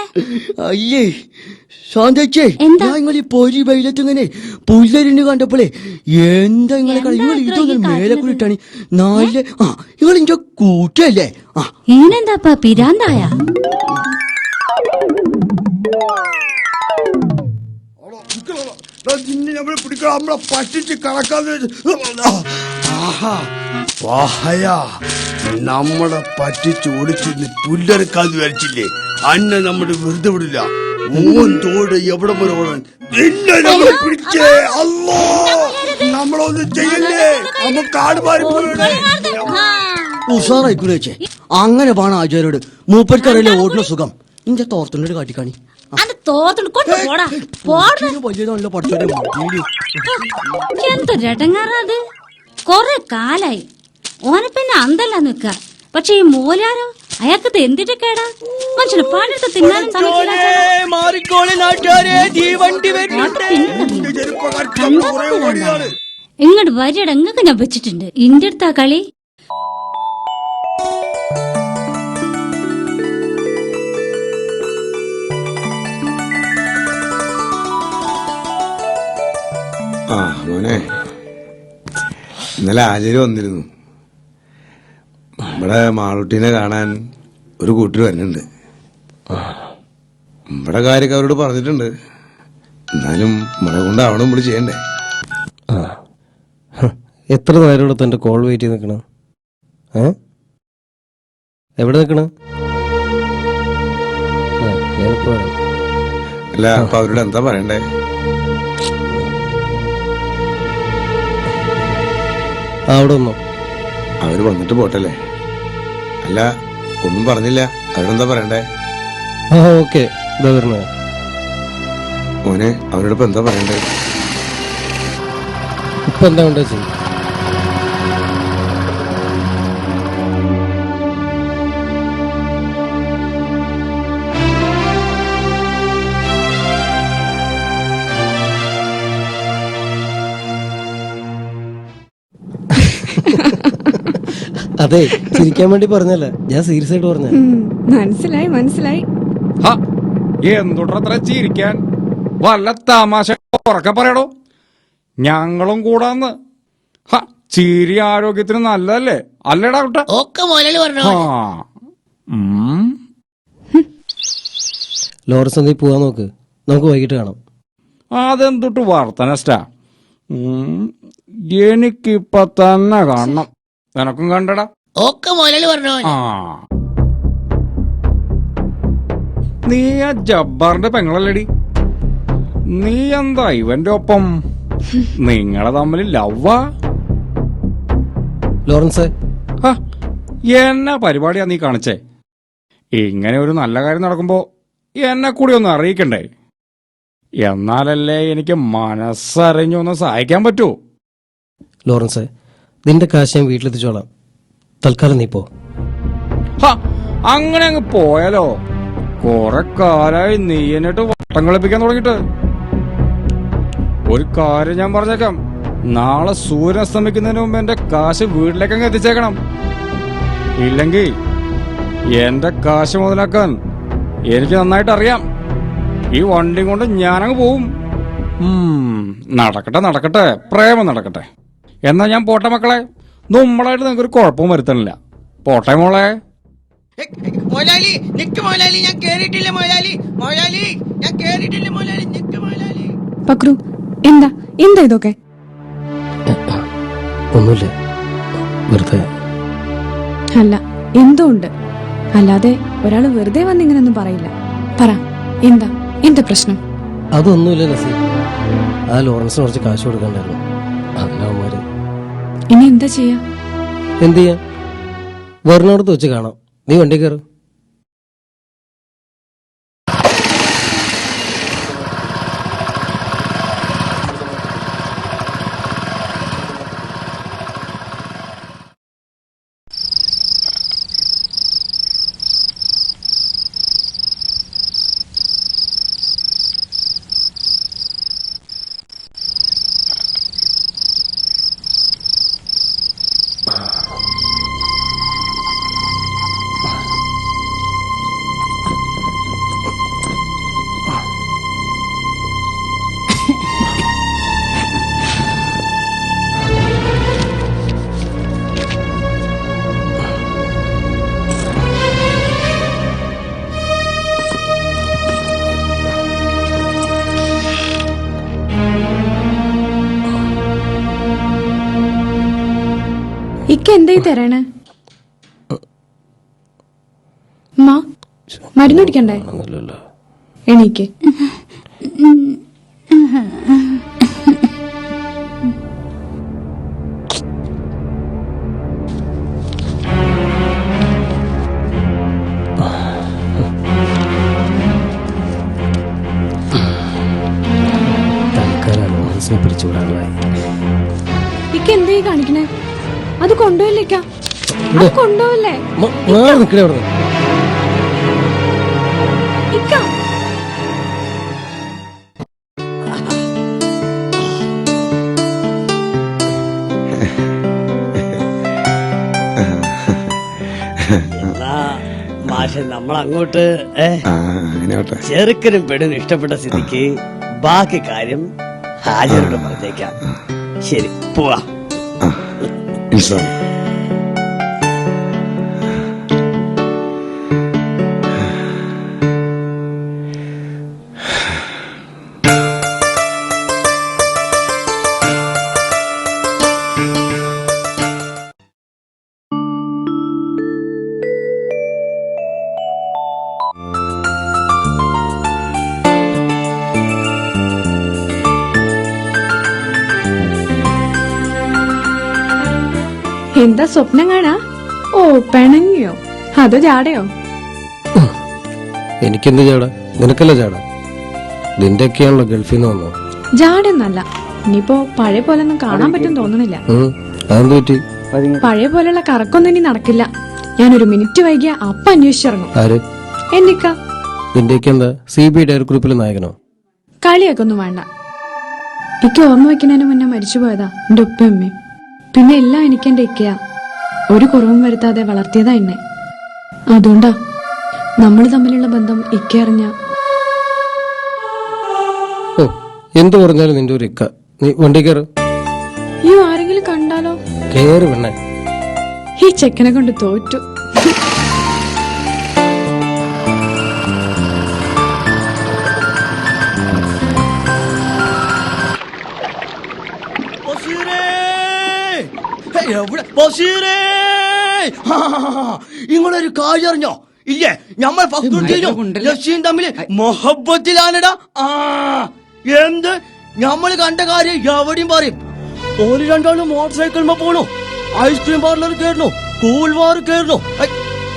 അയ്യേ ശാന്തേ, നിങ്ങൾ ഈ പൊരി വെയിലത്ത് ഇങ്ങനെ പുല്ലരിന് കണ്ടപ്പോളേ എന്താ നിങ്ങളെ നിങ്ങൾ ഇതൊന്നും മേലെ കൂടിയിട്ടാണ് നല്ല നിങ്ങൾ ഇന്റെ കൂട്ടല്ലേ? ഈനെന്താ പിരാന്തായ? പറ്റിച്ച് കണക്കാന്ന് ആഹാ വാഹയ നമ്മളെ പറ്റിച്ച് ഓടിച്ചിരുന്ന് പുല്ലറക്കാതെ വരച്ചില്ലേ അന്നെ നമ്മുടെ വെറുതെ വിടില്ല. ഓൻ തോട് എവിടെ വരെ ഓടാൻ എന്നെ നമ്മളെ പിടിച്ചേ. അല്ലോ നമ്മളൊന്നും ചെയ്യല്ലേ, നമുക്ക് ആടുമാറി പോകണേ. ഉഷാറായിക്കൂടെ അങ്ങനെ പാണ ആചാര്യോട് മൂപ്പർക്കറിയില്ലേ ഓടുന്ന സുഖം. ഇന്റെ തോർത്തുള്ളൊരു കാട്ടിക്കാണി എന്തൊരടങ്ങാറത്. കൊറേ കാലായി ഓനെ പിന്നെ അന്തല്ല നിക്ക. പക്ഷെ ഈ മൂലാരോ അയാൾക്ക് എന്തിട്ട് കേടാ? മനുഷ്യന് പാടെടുത്ത് തിന്നാനും ഇങ്ങോട്ട് വരിയുടെ എങ്ങൊക്കെ ഞാൻ വെച്ചിട്ടുണ്ട്. ഇന്റെ അടുത്താ കളി. ആ മോനെ, ഇന്നലെ ആചാര്യ വന്നിരുന്നു. ഇവിടെ മാളൂട്ടിനെ കാണാൻ ഒരു കൂട്ടർ വരുന്നുണ്ട്. ഇവിടെ കാര്യമൊക്കെ അവരോട് പറഞ്ഞിട്ടുണ്ട്. എന്നാലും ഇവിടെ കൊണ്ടാവണം നമ്മൾ ചെയ്യണ്ടേ. എത്ര നേരം തന്റെ കോൾ വെയിറ്റ് ചെയ്ത് നിൽക്കണം? എവിടെ നിൽക്കണം? അല്ല, അപ്പൊ അവരോട് എന്താ പറയണ്ടേ? അവിടെ ഒന്നോ അവര് വന്നിട്ട് പോട്ടല്ലേ. അല്ല, ഒന്നും പറഞ്ഞില്ല. അവരോടെന്താ പറയണ്ടേ? ഓക്കെ, ഇതാ വരുന്നത്. മോനെ, അവരോടിപ്പോ എന്താ പറയണ്ടേ? ഇപ്പൊ എന്താ ഉണ്ടാ ചെയ്യും? അതെ, ചിരിക്കാൻ വേണ്ടി പറഞ്ഞല്ല, ഞാൻ സീരിയസ് ആയിട്ട് പറഞ്ഞ. മനസ്സിലായി മനസ്സിലായി. എന്തുട്രത്ര ചിരിക്കാൻ? വല്ല തമാശ ഉറക്കെ പറയടോ. ഞങ്ങളും കൂടാന്ന്. ചിരി ആരോഗ്യത്തിന് നല്ലതല്ലേ? അല്ലേടാ കുട്ട? ലോറൻസ് നീ പോവാൻ നോക്ക്, നമുക്ക് വൈകിട്ട് കാണാം. അതെന്തൊട്ട് വർത്തനസ്റ്റാ. എനിക്കിപ്പൊ തന്നെ കാണണം. എനക്കും കണ്ടടാ. നീ ആ ജബ്ബാറിന്റെ പെങ്ങളല്ലേടി? നീ എന്താ ഇവന്റെ ഒപ്പം? നിങ്ങളെ തമ്മിൽ ലവ്വാ? ലോറൻസ്, എന്നാ പരിപാടിയാ നീ കാണിച്ചേ? ഇങ്ങനെ ഒരു നല്ല കാര്യം നടക്കുമ്പോ എന്നെ കൂടി ഒന്ന് അറിയിക്കണ്ടേ? എന്നാലല്ലേ എനിക്ക് മനസ്സറിഞ്ഞൊന്ന് സഹായിക്കാൻ പറ്റൂ. ലോറൻസ്, നിന്റെ കാശ് ഞാൻ വീട്ടിലെത്തിച്ചോളാം. തൽക്കാലം നീ പോ. അങ്ങനെ അങ്ങ് പോയാലോ? കൊറേ കാലായി നീ എന്നിട്ട് വട്ടം കളിപ്പിക്കാൻ തുടങ്ങിട്ട്. ഒരു കാര്യം ഞാൻ പറഞ്ഞേക്കാം, നാളെ സൂര്യൻ അസ്തമിക്കുന്നതിന് മുമ്പ് എന്റെ കാശ് വീട്ടിലേക്ക് അങ്ങ് എത്തിച്ചേക്കണം. ഇല്ലെങ്കിൽ എന്റെ കാശ് മുതലാക്കാൻ എനിക്ക് നന്നായിട്ട് അറിയാം. ഈ വണ്ടി കൊണ്ട് ഞാനങ്ങ് പോവും. നടക്കട്ടെ നടക്കട്ടെ, പ്രേമം നടക്കട്ടെ. എന്നാ ഞാൻ പോട്ടെ മക്കളെ. നമ്മളായിട്ട് നിങ്ങൾക്കൊരു കുഴപ്പവും വരുത്തണില്ല. പോട്ടെ മോളെ. പക്രു, എന്താ എന്താ ഇതൊക്കെ? ഒന്നുമില്ല, വെറുതെ. അല്ല, എന്തോ ഉണ്ട്. അല്ലാതെ ഒരാള് വെറുതെ വന്ന് ഇങ്ങനൊന്നും പറയില്ല. പറ, എന്താ എന്താ പ്രശ്നം? അതൊന്നുമില്ല നസീ. ആ ലോറൻസിന് കുറച്ച് കാശ് കൊടുക്കണ്ടായിരുന്നു. അതിനവന്മാര് ഇനി എന്താ ചെയ്യാ? എന്ത് ചെയ്യാ? വെറുനോടത്ത് വെച്ച് കാണാം. നീ വണ്ടി കയറ്. ഇക്ക എന്തായി തരണേ? മരുന്ന് കുടിക്കണ്ടേ? എണീക്ക്. ഇക്ക എന്തായി കാണിക്കണേ? അത് കൊണ്ടുപോയില്ലേക്ക, അത് കൊണ്ടുപോയില്ലേ? ഇക്ക മാഷെ നമ്മളങ്ങോട്ട് ചെറുക്കനും പെണ്ണിനും ഇഷ്ടപ്പെട്ട സ്ഥിതിക്ക് ബാക്കി കാര്യം ഹാജരോട് പറഞ്ഞേക്കാം. ശരി, പോവാ. എന്താ സ്വപ്നം കാണാ? ഓ, പിണങ്ങിയോ? അതോ ജാടയോ? എനിക്കെന്ത് ജാട? നിനക്കല്ല ജാട. നിന്റെയൊക്കെയാണല്ലോ ഗൾഫിൽ നിന്ന് വന്നു. ജാടയൊന്നല്ല. ഇനിയിപ്പോ പഴയ പോലെ ഒന്നും കാണാൻ പറ്റും തോന്നുന്നില്ല. അതെന്ത് പറ്റി? പഴയ പോലെയുള്ള കറക്കൊന്നും ഇനി നടക്കില്ല. ഞാനൊരു മിനിറ്റ് വൈകിയ അപ്പ അന്വേഷിച്ചിറങ്ങും. ആര്? എന്നിക്ക. നിന്റെയൊക്കെ എന്താ CBI ഡയറി ഗ്രൂപ്പിലെ നായകനോ? കളിയൊക്കെ ഒന്നും വേണ്ട. എനിക്ക് ഓർമ്മ വെക്കുന്നതിന് മുന്നേ മരിച്ചുപോയതാ എന്റെ ഉപ്പയമ്മയും. പിന്നെ എല്ലാം എനിക്ക് എന്റെ ഇക്കയാ. ഒരു കുറവും വരുത്താതെ വളർത്തിയതാ എന്നെ. അതുകൊണ്ടാ നമ്മൾ തമ്മിലുള്ള ബന്ധം ഇക്ക അറിഞ്ഞ. ഓ, എന്തു പറഞ്ഞാലും നിന്റെ ഒരു ഇക്ക. നീ വണ്ടി കയറ്. ഈ ആരെങ്കിലും കണ്ടാലോ? കേറ് പെണ്ണെ. ഈ ചെക്കനെ കൊണ്ട് തോറ്റു. ഇങ്ങളൊരു കാര്യം അറിഞ്ഞോ? ഇല്ലേ, നമ്മൾ ഫക്രുദ്ദീനും തമ്മില് മൊഹബത്തിലാണടാ. എന്ത് ഞമ്മള് കണ്ട കാര്യം എവിടെയും പറയും. ഓല് രണ്ടാളും മോട്ടോർ സൈക്കിളിൽ പോണു, ഐസ്ക്രീം പാർലർ കയറണു, കൂൾ ബാർ കയറണു.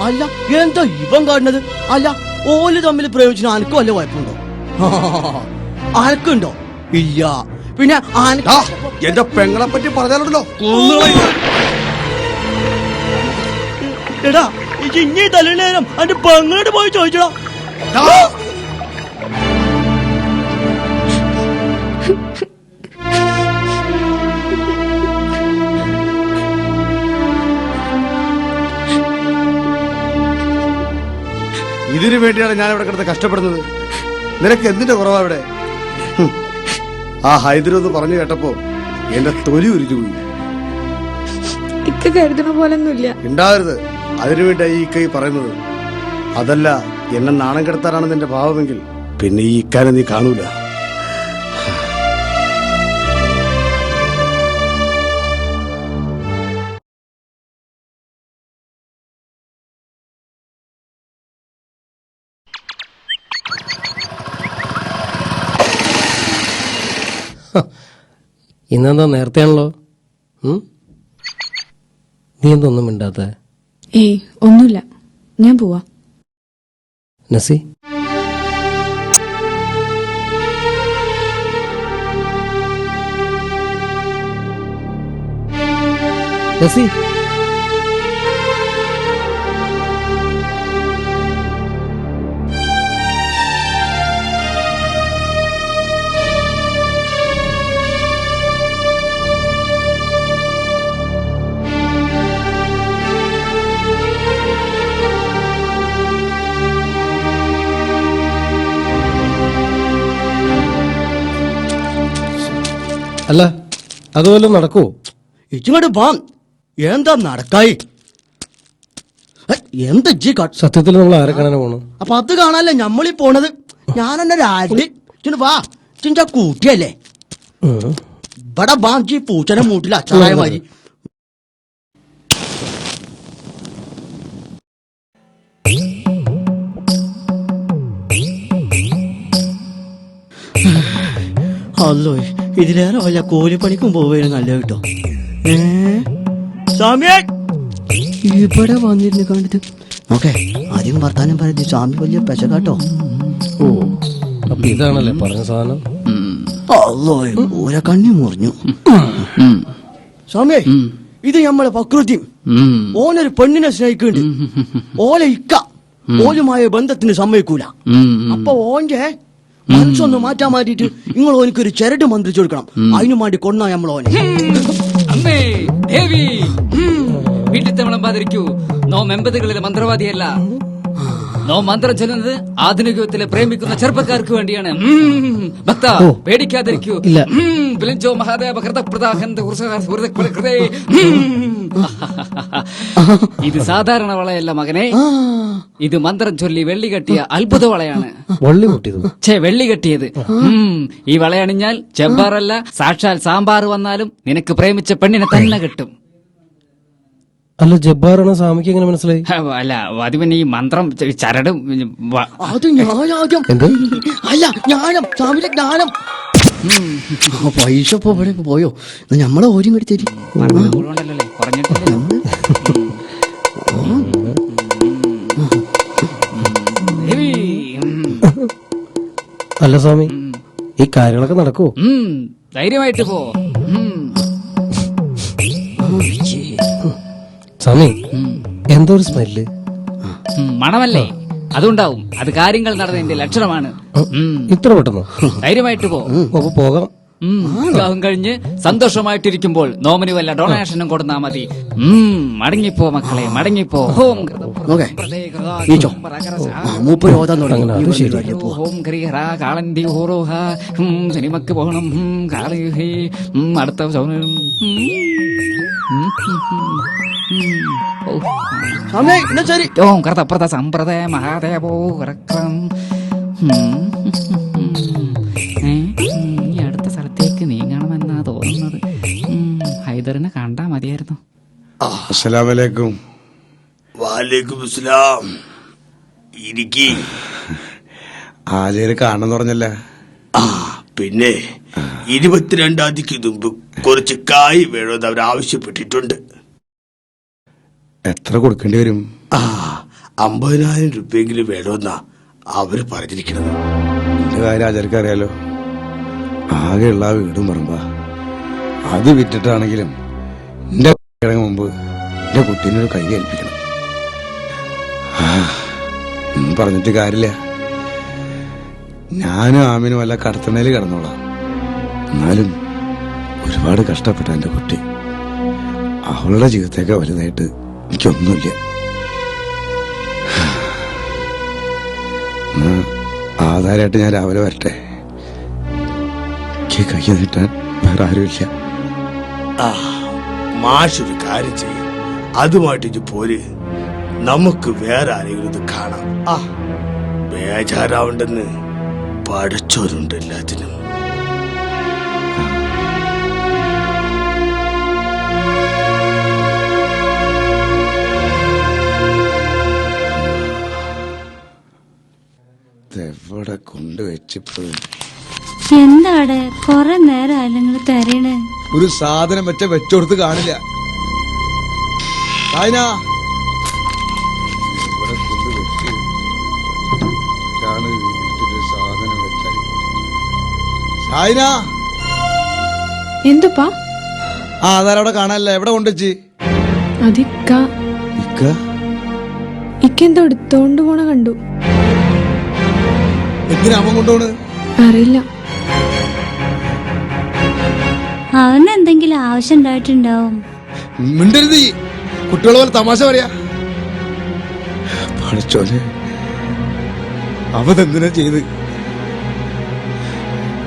അല്ല, എന്താ ഇവൻ കാണുന്നത്? അല്ല, ഓല് തമ്മിൽ പ്രയോജനം അനക്കും വല്ല കുഴപ്പമുണ്ടോ? അനക്കുണ്ടോ? ഇല്ല. പിന്നെ എന്റെ പെങ്ങളെ പറ്റി പറഞ്ഞാലുണ്ടല്ലോ. എടാ, ഇനി തലേനേരം അതിന്റെ പെങ്ങളോട് പോയി ചോദിച്ചടാ. ഇതിനു വേണ്ടിയാണ് ഞാൻ ഇവിടെ കിടന്ന് കഷ്ടപ്പെടുന്നത്. നിനക്ക് എന്തിന്റെ കുറവാ ഇവിടെ? ആ ഹൈദരൊന്ന് പറഞ്ഞു കേട്ടപ്പോ എന്റെ തൊലി ഉരിഞ്ഞു പോയി. ഇക്ക കരുതുന്ന പോലൊന്നുമില്ല. ഉണ്ടാവരുത്. അതിനുവേണ്ടി ഈ ഇക്ക പറയുന്നത്. അതല്ല, എന്നെ നാണം കെടുത്താനാണ് നിന്റെ ഭാവമെങ്കിൽ പിന്നെ ഈ ഇക്കാനെ നീ കാണൂല. ഇന്നെന്താ നേരത്തെയാണല്ലോ. നീ എന്തൊന്നും മിണ്ടാത്ത? ഏയ് ഒന്നുമില്ല, ഞാൻ പോവാ. നസി, നസി, അല്ല അതുപോലെ നടക്കുവോ? ഇച്ചിങ്ങോട്ട് പോം. എന്താ നടക്കായി? എന്താ ഇജ്ജി സത്യത്തിൽ നമ്മൾ ആരെ കാണാൻ പോണു? അപ്പൊ അത് കാണാനല്ലേ ഞമ്മളീ പോണത്. ഞാനെന്നെ രാജി വാ, ചിഞ്ച കൂട്ടിയല്ലേ ഇവിടെ ബാഞ്ചി പൂച്ചനെ മൂട്ടിൽ അച്ചാറായ മാതിരി. അല്ലോ ഇതിലേറെ വല്ല കൂലിപ്പണിക്കും പോവുകയും നല്ല കേട്ടോ. സ്വാമിയെ ഇവിടെ വന്നിരുന്ന് കണ്ടത് ഓക്കെ ആദ്യം വർത്താനം പറയുന്നത് സ്വാമി വലിയ പെശകാട്ടോ. ഓ അപ്പൊ ഇതാണല്ലേ പറഞ്ഞ സാധനം. അല്ലോ ഓരോ കണ്ണി മുറിഞ്ഞു. സ്വാമിയെ ഇത് നമ്മളെ പ്രകൃതിയും ഓനൊരു പെണ്ണിനെ സ്നേഹിക്കുന്നുണ്ട്. ഓലെ ഇക്ക ഓലുമായ ബന്ധത്തിന് സമ്മതിക്കൂല. അപ്പൊ ഓന്റെ മനസ്സൊന്ന് മാറ്റാൻ മാറ്റിട്ട് നിങ്ങൾ ഓനിക്കൊരു ചെരട് മന്ത്രിച്ചു കൊടുക്കണം. അതിനു വേണ്ടി കൊണ്ടാ നമ്മൾ ഓനെ. അമ്മേ ദേവി വീട്ടിൽ വിളമ്പാതിരിക്കൂ. നോ മെമ്പതികളിലെ മന്ത്രവാദിയല്ല. നോ മന്ത്രം ചൊല്ലുന്നത് ആധുനിക യുഗത്തിലെ പ്രേമിക്കുന്ന ചെറുപ്പക്കാർക്ക് വേണ്ടിയാണ്. ഭക്ത പേടിക്കാതിരിക്കൂ. വിളിച്ചോ മഹാദേവ ഇത് സാധാരണ വളയല്ല മകനെ. ഇത് മന്ത്രം ചൊല്ലി വെള്ളി കെട്ടിയ അത്ഭുത വളയാണ്. വെള്ളി കെട്ടിയത്. ഈ വളയണിഞ്ഞാൽ ചെമ്പാറല്ല സാക്ഷാൽ സാമ്പാർ വന്നാലും നിനക്ക് പ്രേമിച്ച പെണ്ണിനെ തന്നെ കിട്ടും. അല്ല ജബ്ബാറാണ് സ്വാമിക്ക് എങ്ങനെ മനസ്സിലായി? അല്ല അത് പിന്നെ ഈ മന്ത്രം ചരടും അത് ഞാനാദ്യം അല്ല ജ്ഞാനം സ്വാമിയുടെ ജ്ഞാനം. പൈസ ഇപ്പൊ ഇവിടെ പോയോ? നമ്മളെ ഓരും കൂടി തരി. അല്ല സ്വാമി ഈ കാര്യങ്ങളൊക്കെ നടക്കുവോ? ധൈര്യമായിട്ട് പോ. സ്വാമി എന്തോ ഒരു സ്മെല്ല്. മണമല്ലേ? അതുണ്ടാവും. അത് കാര്യങ്ങൾ നടന്നതിന്റെ ലക്ഷണമാണ്. ഇത്ര പെട്ടെന്നോ? ധൈര്യമായിട്ട് പോ. അപ്പൊ പോകാം. വിവാഹം കഴിഞ്ഞ് സന്തോഷമായിട്ടിരിക്കുമ്പോൾ നോമിന് വല്ല ഡൊണേഷനും കൊടുത്താ മതി. മടങ്ങിപ്പോ മക്കളെ, മടങ്ങിപ്പോ. സിനിമക്ക് പോകണം. അടുത്ത ഓം കർത്തപ്രത സമ്പ്രദായ മഹാദേവോ വരക്രം. അടുത്ത സ്ഥലത്തേക്ക് നീങ്ങണമെന്നാ തോന്നുന്നത്. ഹൈദറിനെ കണ്ടാ മതിയായിരുന്നു. അസ്സലാമലൈക്കും. വാലേക്കും അസ്സലാം. ഇരിക്കി. ആചാര്യ കാണാന്ന് പറഞ്ഞല്ല. പിന്നെ 22-ാം തീയതിക്ക് മുമ്പ് കുറച്ച് കായ് വേണമെന്ന് അവർ ആവശ്യപ്പെട്ടിട്ടുണ്ട്. എത്ര കൊടുക്കേണ്ടി വരും? 50,000 രൂപയെങ്കിലും വേണമെന്നാ അവര് പറഞ്ഞിരിക്കണത്. എന്റെ കാര്യം ആചാര്യക്ക് അറിയാലോ. ആകെയുള്ള ആ വീടും പറമ്പാ. അത് വിറ്റിട്ടാണെങ്കിലും എന്റെ കിടങ്ങ് മുമ്പ് എന്റെ കുട്ടീനൊരു കൈ ഏൽപ്പിക്കണം. ഒന്നും പറഞ്ഞിട്ട് കാര്യമില്ല. ഞാനും ആമിനും വല്ല കടത്തണയിൽ കിടന്നോളാം. എന്നാലും ഒരുപാട് കഷ്ടപ്പെട്ട എന്റെ കുട്ടി. അവളുടെ ജീവിതത്തേക്ക് വലുതായിട്ട് എനിക്കൊന്നുമില്ല. ആധാരമായിട്ട് ഞാൻ രാവിലെ വരട്ടെ. എനിക്ക് കൈ നീട്ടാൻ വേറെ ആരുമില്ല. മാഷൊരു കാര്യം ചെയ്യും. അതുമായിട്ട് പോര്. നമുക്ക് വേറെ ആരെങ്കിലും ഇത് കാണാം. ബേജാറാവുണ്ടെന്ന് പഠിച്ചോരുണ്ട് എല്ലാത്തിനും. എവിടെ കൊണ്ടുവച്ചിപ്പോഴും എന്താണ് കൊറേ നേരം നിങ്ങൾ തരണേ? ഒരു സാധനം വെച്ചോടുത്ത് കാണില്ല. എന്തുപ്പാ? അതാരവിടെ കാണാനല്ല. എവിടെ കൊണ്ടുവച്ച്? ഇക്കെന്തോ എടുത്തോണ്ട് പോണ കണ്ടു. എന്തിനാ അവൻ കൊണ്ടുപോണ്? അറിയില്ല. അവന് എന്തെങ്കിലും ആവശ്യം ഉണ്ടായിട്ടുണ്ടാവും. മിണ്ടരുത്. കുട്ടികളെ പോലെ തമാശ പറയാ. പഠിച്ചോലെ അവതെന്തിനാ ചെയ്ത്?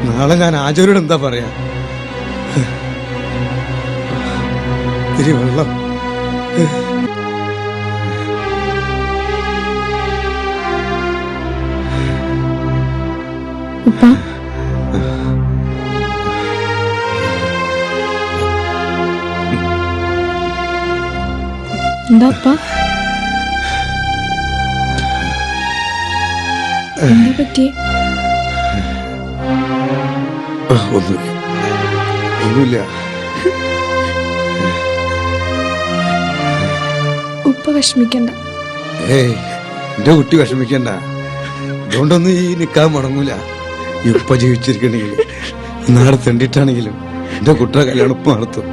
നാളെ ഞാൻ ആചാര്യോട് എന്താ പറയാ? ഇത്തിരി വെള്ളം. ഉപ്പാ എന്താ പറ്റിയേ? ഒന്നുമില്ല ഒന്നുമില്ല. ഉപ്പ വിഷമിക്കണ്ട. ഏയ് എന്റെ കുട്ടി വിഷമിക്കണ്ട. അതുകൊണ്ടൊന്നും ഈ നിക്കാൻ മുടങ്ങൂല. ഇപ്പൊ ജീവിച്ചിരിക്കണെങ്കിലും നാളെ തെണ്ടിട്ടാണെങ്കിലും എന്റെ കുട്ടിയുടെ കല്യാണം ഇപ്പൊ നടത്തും.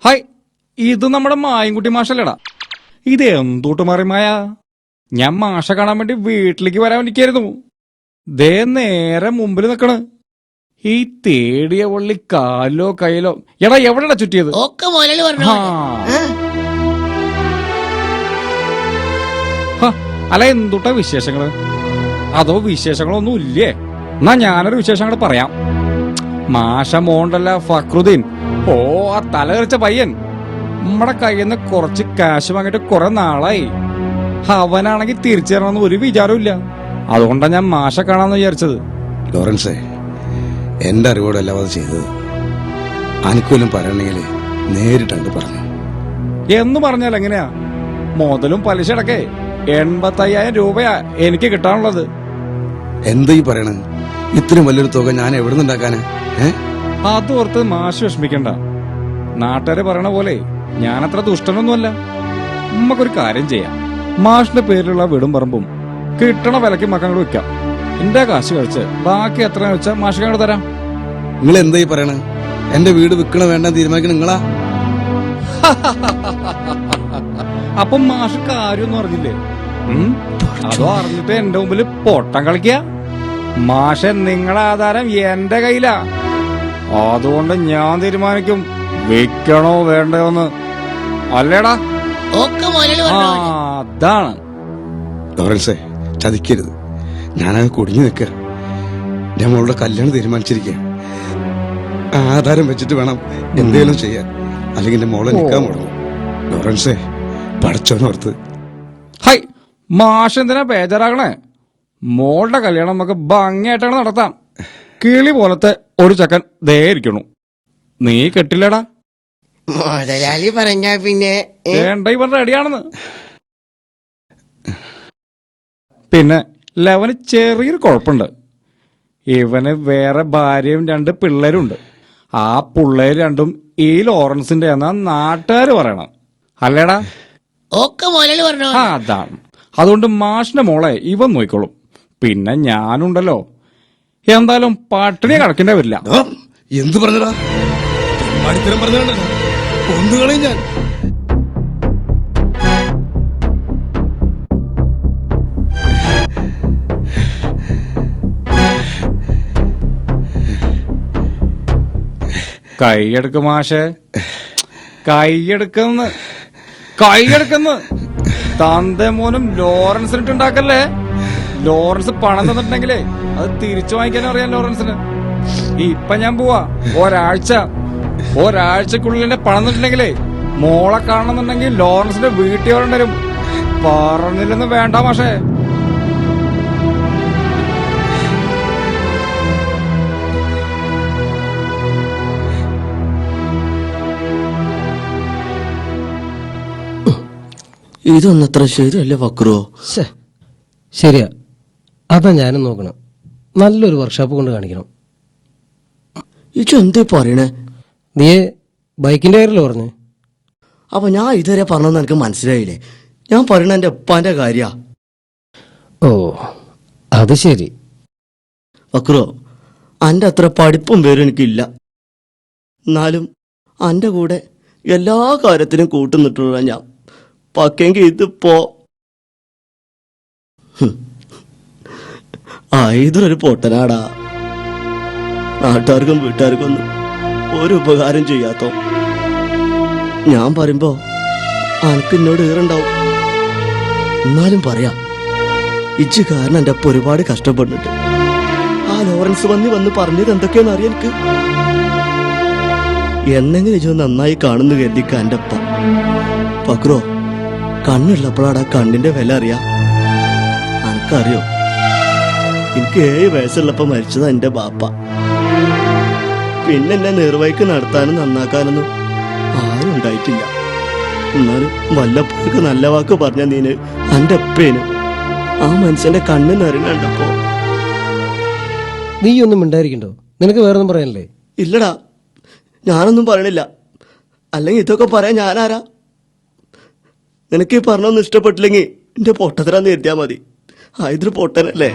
ഹായ്, ഇത് നമ്മുടെ മായൻകുട്ടി മാഷല്ലേടാ? ഇത് എന്തൂട്ട് മാറിമായ? ഞാൻ മാഷ കാണാൻ വേണ്ടി വീട്ടിലേക്ക് വരാൻ വേണ്ടിക്കായിരുന്നു. ദേ നേരെ മുമ്പിൽ നിക്കണ്. ഈ തേടിയ വള്ളി കാലോ കയ്യിലോ. എടാ എവിടെടാ ചുറ്റിയത്? അല്ല എന്തൂട്ടാ വിശേഷങ്ങള്? അതോ വിശേഷങ്ങളൊന്നും ഇല്ലേ? എന്നാ ഞാനൊരു വിശേഷങ്ങൾ പറയാം. മാഷ മോണ്ടല്ല ഫക്രുദ്ദീൻ. ഓ, ആ തലകറിച്ച പയ്യൻ നമ്മടെ കയ്യിൽ നിന്ന് കുറച്ച് കാശ് വാങ്ങിട്ട് കുറെ നാളായി. അവനാണെങ്കിൽ തിരിച്ചു തരണമെന്ന് ഒരു വിചാരമില്ല. അതുകൊണ്ടാണ് ഞാൻ മാഷ കാണാന്ന് വിചാരിച്ചത്. ലോറൻസേ, എന്റെ അറിവോടല്ല അത് ചെയ്തത്. അനുകൂലം പറയണെങ്കിൽ നേരിട്ടങ്ങ് പറഞ്ഞു. എന്ന് പറഞ്ഞാൽ എങ്ങനെയാ? മുതലും പലിശ അടക്കേ 85,000 രൂപയാ എനിക്ക് കിട്ടാനുള്ളത്. എന്താ ഈ പറയണ? ഇത്രയും വലിയൊരു തുക ഞാൻ എവിടെ നിന്നുണ്ടാക്കാനാ? അതോർത്ത് മാഷ് വിഷമിക്കണ്ട. നാട്ടുകാരെ പറയണ പോലെ ഞാനത്ര ദുഷ്ടനൊന്നുമല്ല. നമുക്കൊരു കാര്യം ചെയ്യാം. മാഷിന്റെ പേരിലുള്ള വീടും പറമ്പും കിട്ടണ വിലക്ക് മക്കങ്ങൾ വെക്കാം. എന്റെ കാശ് കഴിച്ച് ബാക്കി എത്രയാ വെച്ചാൽ മാഷിക്കങ്ങോട് തരാം. നിങ്ങൾ എന്താ ഈ പറയണ? എന്റെ വീട് വിൽക്കണ വേണ്ട തീരുമാനിക്കണ നിങ്ങളാ? അപ്പം മാഷ് കാര്യമൊന്നും അറിഞ്ഞില്ലേ? അതോ അറിഞ്ഞിട്ട് എന്റെ മുമ്പിൽ പൊട്ടം കളിക്ക? മാഷ നിങ്ങളുടെ ആധാരം എന്റെ കയ്യിലാ. അതുകൊണ്ട് ഞാൻ തീരുമാനിക്കും വിൽക്കണോ വേണ്ടയോന്ന്. അല്ലേടാ? അതാണ്. ലോറൻസേ, ചതിക്കരുത്. ഞാനത് കുടുങ്ങി നിൽക്കുക. ഞാൻ മോളുടെ കല്യാണം തീരുമാനിച്ചിരിക്കുക. ആധാരം വെച്ചിട്ട് വേണം എന്തെങ്കിലും ചെയ്യാൻ, അല്ലെങ്കിൽ എന്റെ മോളെ നിൽക്കാൻ മുടങ്ങും. ലോറൻസേ, പഠിച്ചോന്നോർത്ത്. ഹൈ, മാഷ് എന്തിനാ ബേജാറാകണേ? മോളുടെ കല്യാണം നമുക്ക് ഭംഗിയായിട്ടാണ് നടത്താം. കിളി പോലത്തെ ഒരു ചക്കൻ ദേ ഇരിക്കണു. നീ കെട്ടില്ലടാ? മുതലാളി പറഞ്ഞ പിന്നെ വേണ്ട, ഇവൻ റെഡിയാണെന്ന്. പിന്നെ ലവന് ചെറിയൊരു കുഴപ്പമുണ്ട്. ഇവന് വേറെ ഭാര്യയും 2 പിള്ളേരുണ്ട്. ആ പിള്ളേര് രണ്ടും ഈ ലോറൻസിന്റെ എന്നാ നാട്ടുകാര് പറയണം. അല്ലേടാ? അതാണ്. അതുകൊണ്ട് മാഷിന്റെ മോളെ ഇവൻ നോക്കിക്കോളും. പിന്നെ ഞാനുണ്ടല്ലോ, എന്തായാലും പട്ടിണി കിടക്കേണ്ടി വരില്ല. എന്ത് പറഞ്ഞടാ? പറഞ്ഞ ഒന്നുകളയും ഞാൻ. കൈയെടുക്ക് മാഷേ, കൈയെടുക്കുന്ന തന്റെ മോനും ലോറൻസിനിട്ടുണ്ടാക്കല്ലേ. ലോറൻസ് പണം തന്നിട്ടുണ്ടെങ്കിലേ അത് തിരിച്ചു വാങ്ങിക്കാനും അറിയാം ലോറൻസിന്. ഇപ്പൊ ഞാൻ പോവാ. ഒരാഴ്ചക്കുള്ളിൽ എന്റെ പണം തന്നിട്ടുണ്ടെങ്കിലേ മോളെ കാണണമെന്നുണ്ടെങ്കിൽ ലോറൻസിന്റെ വീട്ടിൽ വരേണ്ടരും. പറഞ്ഞില്ലെന്ന് വേണ്ട മാഷേ. ഇതൊന്നത്ര ശരിയല്ലേ ഫക്രോ? ശരിയാ, അതാ ഞാനും നോക്കണം. നല്ലൊരു വർക്ക്ഷോപ്പ് കൊണ്ട് കാണിക്കണം. ഇതെന്തേ പറയണേ? നീ ബൈക്കിന്റെ കാര്യമല്ലോ പറഞ്ഞേ. അപ്പൊ ഞാൻ ഇതുവരെ പറഞ്ഞെന്ന് എനിക്ക് മനസ്സിലായില്ലേ? ഞാൻ പറയണ എന്റെ ഉപ്പാന്റെ കാര്യ. ഓ, അത് ശരി. ഫക്രോ, അന്റെ അത്ര പഠിപ്പും പേരും എനിക്കില്ല. എന്നാലും അന്റെ കൂടെ എല്ലാ കാര്യത്തിനും കൂട്ടുന്നിട്ടുള്ള ഞാൻ. പക്കെങ്കിൽ ഇതിപ്പോ ഇതൊരു പൊട്ടനാടാ. നാട്ടുകാർക്കും വീട്ടുകാർക്കും ഒന്നും ഒരു ഉപകാരം ചെയ്യാത്തോ. ഞാൻ പറയുമ്പോ അനക്ക് എന്നോട് ഏറുണ്ടാവും. എന്നാലും പറയാ, ഇജ്ജ് കാരണം എന്റെ അപ്പ ഒരുപാട് കഷ്ടപ്പെട്ടിട്ട്. ആ ലോറൻസ് വന്ന് പറഞ്ഞത് എന്തൊക്കെയാന്ന് അറിയാൻ എനിക്ക്. എന്നെങ്കിലും ഇജ്ജ് നന്നായി കാണുന്നു കരുതിക്ക എന്റെ അപ്പ. ഫക്രോ, കണ്ണുള്ളപ്പോഴാടാ കണ്ണിന്റെ വില അറിയാ. അനക്കറിയോ, എനിക്ക് 7 വയസ്സുള്ളപ്പോ മരിച്ചതാ എന്റെ ബാപ്പ. പിന്നെ എന്നെ നേർവഴിക്ക് നടത്താനും നന്നാക്കാനൊന്നും ആരും ഉണ്ടായിട്ടില്ല. എന്നാലും വല്ലപ്പോഴൊക്കെ നല്ല വാക്ക് പറഞ്ഞ നീന് എന്റെ അപ്പേനും ആ മനുഷ്യന്റെ കണ്ണ് നിറഞ്ഞപ്പോ. നീ ഒന്നും മിണ്ടായിരിക്കണ്ടോ? നിനക്ക് വേറൊന്നും പറയാനല്ലേ? ഇല്ലടാ, ഞാനൊന്നും പറയണില്ല. അല്ലെങ്കിൽ ഇതൊക്കെ പറയാൻ ഞാനാരാ? നിനക്ക് ഈ പറഞ്ഞൊന്നും ഇഷ്ടപ്പെട്ടില്ലെങ്കിൽ എന്റെ പൊട്ടത്തരാന്ന് എഴുതിയാ മതി. ഇതൊരു പൊട്ടനല്ലേ?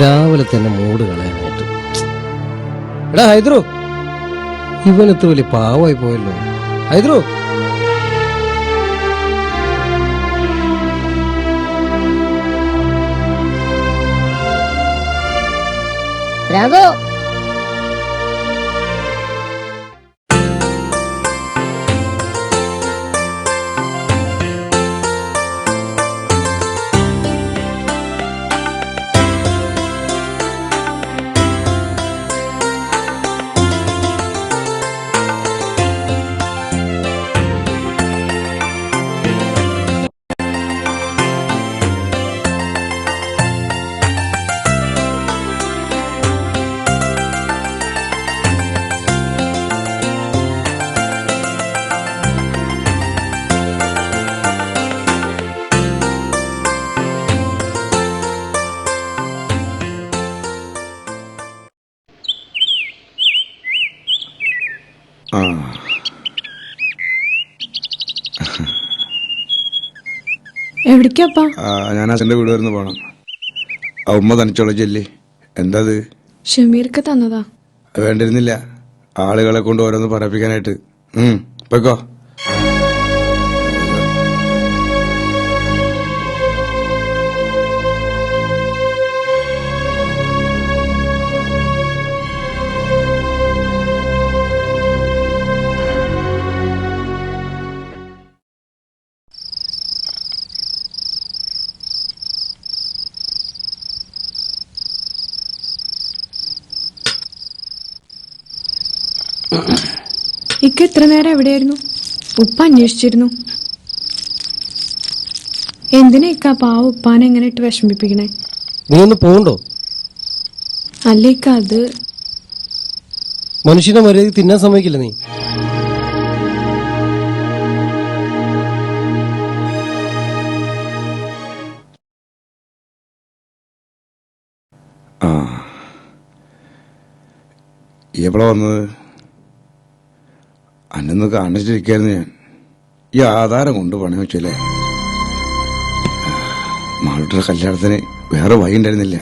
രാവിലെ തന്നെ മൂട് കളയാനായിട്ട്. എടാ ഹൈദ്രു, ഇവനത്ര വലിയ പാവമായി പോയല്ലോ. ഹൈദ്രു, രാഘോ, എവിടേക്കാപ്പാ? ഞാൻ അച്ഛൻ്റെ വീട് വരുന്ന പോണം. ഉമ്മ തനിച്ചോളെ ചെല്ലി. എന്താ അത്? ഷമീർക്ക് തന്നതാ. വേണ്ടിരുന്നില്ല, ആളുകളെ കൊണ്ട് ഓരോന്ന് പറയിപ്പിക്കാനായിട്ട്. പോയിക്കോ. ഇക്ക എത്ര നേരം എവിടെയായിരുന്നു? ഉപ്പ അന്വേഷിച്ചിരുന്നു. എന്തിനാ ഇക്ക പാവ ഉപ്പാനെ എങ്ങനെ ഇട്ട് വിഷമിപ്പിക്കണേ? നീ ഒന്ന് പോകണ്ടോ? അല്ല ഇക്ക, അത് മനുഷ്യനെ മര്യാദ തിന്നാൻ സമ്മതിക്കില്ല നീ. എവിടെ വന്നത്? അന്നൊന്ന് കാണിച്ചിരിക്കായിരുന്നു ഞാൻ. ഈ ആധാരം കൊണ്ട് പണയം വെച്ചല്ലേ. മാളുടെ കല്യാണത്തിന് വേറെ വഴി ഉണ്ടായിരുന്നില്ല.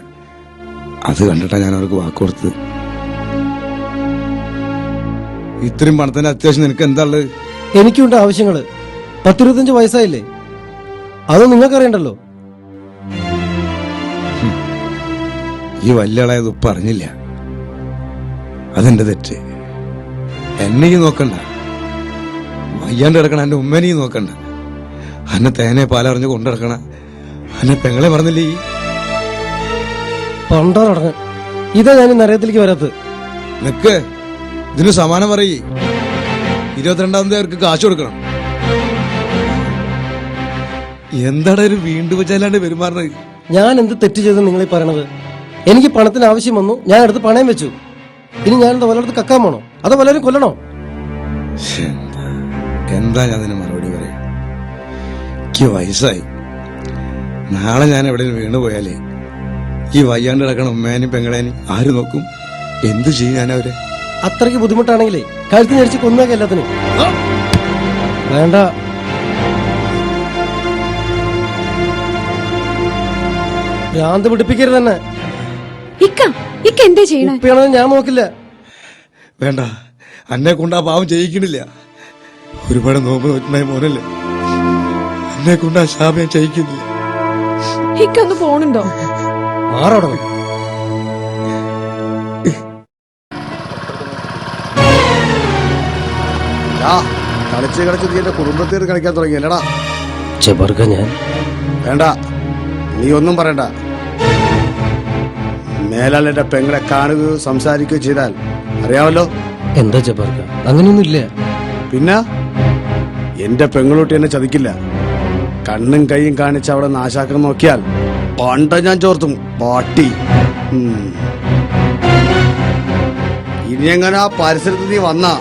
അത് കണ്ടിട്ടാണ് ഞാൻ അവർക്ക് വാക്ക് കൊടുത്തത്. ഇത്രയും പണത്തിന്റെ അത്യാവശ്യം നിനക്ക് എന്താ ഉള്ളത്? എനിക്കുണ്ട് ആവശ്യങ്ങള്. 10-25 വയസ്സായില്ലേ? അത് നിങ്ങൾക്കറിയണ്ടല്ലോ. ഈ വലിയ ആളായത് ഉപ്പ അറിഞ്ഞില്ല. അതെന്റെ തെറ്റ്. എന്നെ ഈ നോക്കണ്ട. വയ്യാണ്ട് കിടക്കണ എന്റെ ഉമ്മനെ നോക്കണ്ട. അന്നെ തേനെ പാലറിഞ്ഞ് കൊണ്ടിടക്കണ അന്നെ പെങ്ങളെ പറഞ്ഞില്ലേ? ഈ പണ്ടാറടങ്ങ ഇതാ ഞാൻ നരകത്തിലേക്ക് വരാത്തത്. നിക്ക്, ഇതിന് സമാനം പറയ്. 22-ാം തീയതി അവർക്ക് കാശ് കൊടുക്കണം. എന്താണ് ഒരു വീണ്ടും വെച്ചാലാണ്ട് പെരുമാറുന്നത്? ഞാൻ എന്ത് തെറ്റ് ചെയ്തു നിങ്ങളീ പറയണത്? എനിക്ക് പണത്തിന് ആവശ്യം വന്നു, ഞാൻ എടുത്ത് പണയം വെച്ചു. ഇനി ഞാൻ എന്താ വല്ലയിടത്ത് കക്കാൻ പോണോ? അതോ വല്ലവരും കൊല്ലണോ? എന്താ ഞാൻ അതിന് മറുപടി പറയാ? എനിക്ക് വയസ്സായി. നാളെ ഞാൻ എവിടെയും വീണുപോയാലേ ഈ വയ്യാണ്ട് കിടക്കണ ഉമ്മേനും പെങ്ങളേനും ആര് നോക്കും? എന്തു ചെയ്യും ഞാൻ അവരെ? അത്രയ്ക്ക് ബുദ്ധിമുട്ടാണെങ്കിലേ കഴുത്തിന് അടിച്ച് കൊന്നേക്കെ എല്ലാത്തിനും. വേണ്ട, ഭ്രാന്ത് പിടിപ്പിക്കരുത് തന്നെ. ഇക്ക എന്താ ചെയ്യണേ? ഉപ്പയാണെന്ന് ഞാൻ നോക്കില്ല. വേണ്ട, അന്നെ കൊണ്ട് ആ പാവം ചെയ്യിക്കണില്ല. ഒരുപാട് നോമ്പ് നോറ്റുണ്ടായ മോനല്ലേ, എന്നെ കൊണ്ട് ആ ശാപം ഞാൻ ചെയ്യിക്കുന്നില്ല. ഇക്ക ഒന്ന് പോണുണ്ടോ? മാറോടണം. കളിച്ച് കളിച്ച് നീ എന്റെ കുടുംബത്തിൽ കളിക്കാൻ തുടങ്ങിയല്ലടാ. ഞാൻ വേണ്ട, നീ ഒന്നും പറയണ്ട. മേലാൽ എന്റെ പെങ്ങളെ കാണുകയോ സംസാരിക്കുകയോ ചെയ്താൽ അറിയാമല്ലോ. എന്താ ജബർക്ക, അങ്ങനെയൊന്നുമില്ല. പിന്നെ എന്റെ പെങ്ങളോട്ട് എന്നെ ചതിക്കില്ല. കണ്ണും കൈയും കാണിച്ച് അവിടെ നാശാക്കാൻ നോക്കിയാൽ പണ്ട ഞാൻ ചോർത്തും പാട്ടി. ഇനി എങ്ങനെ ആ പരിസരത്ത് നീ വന്നാ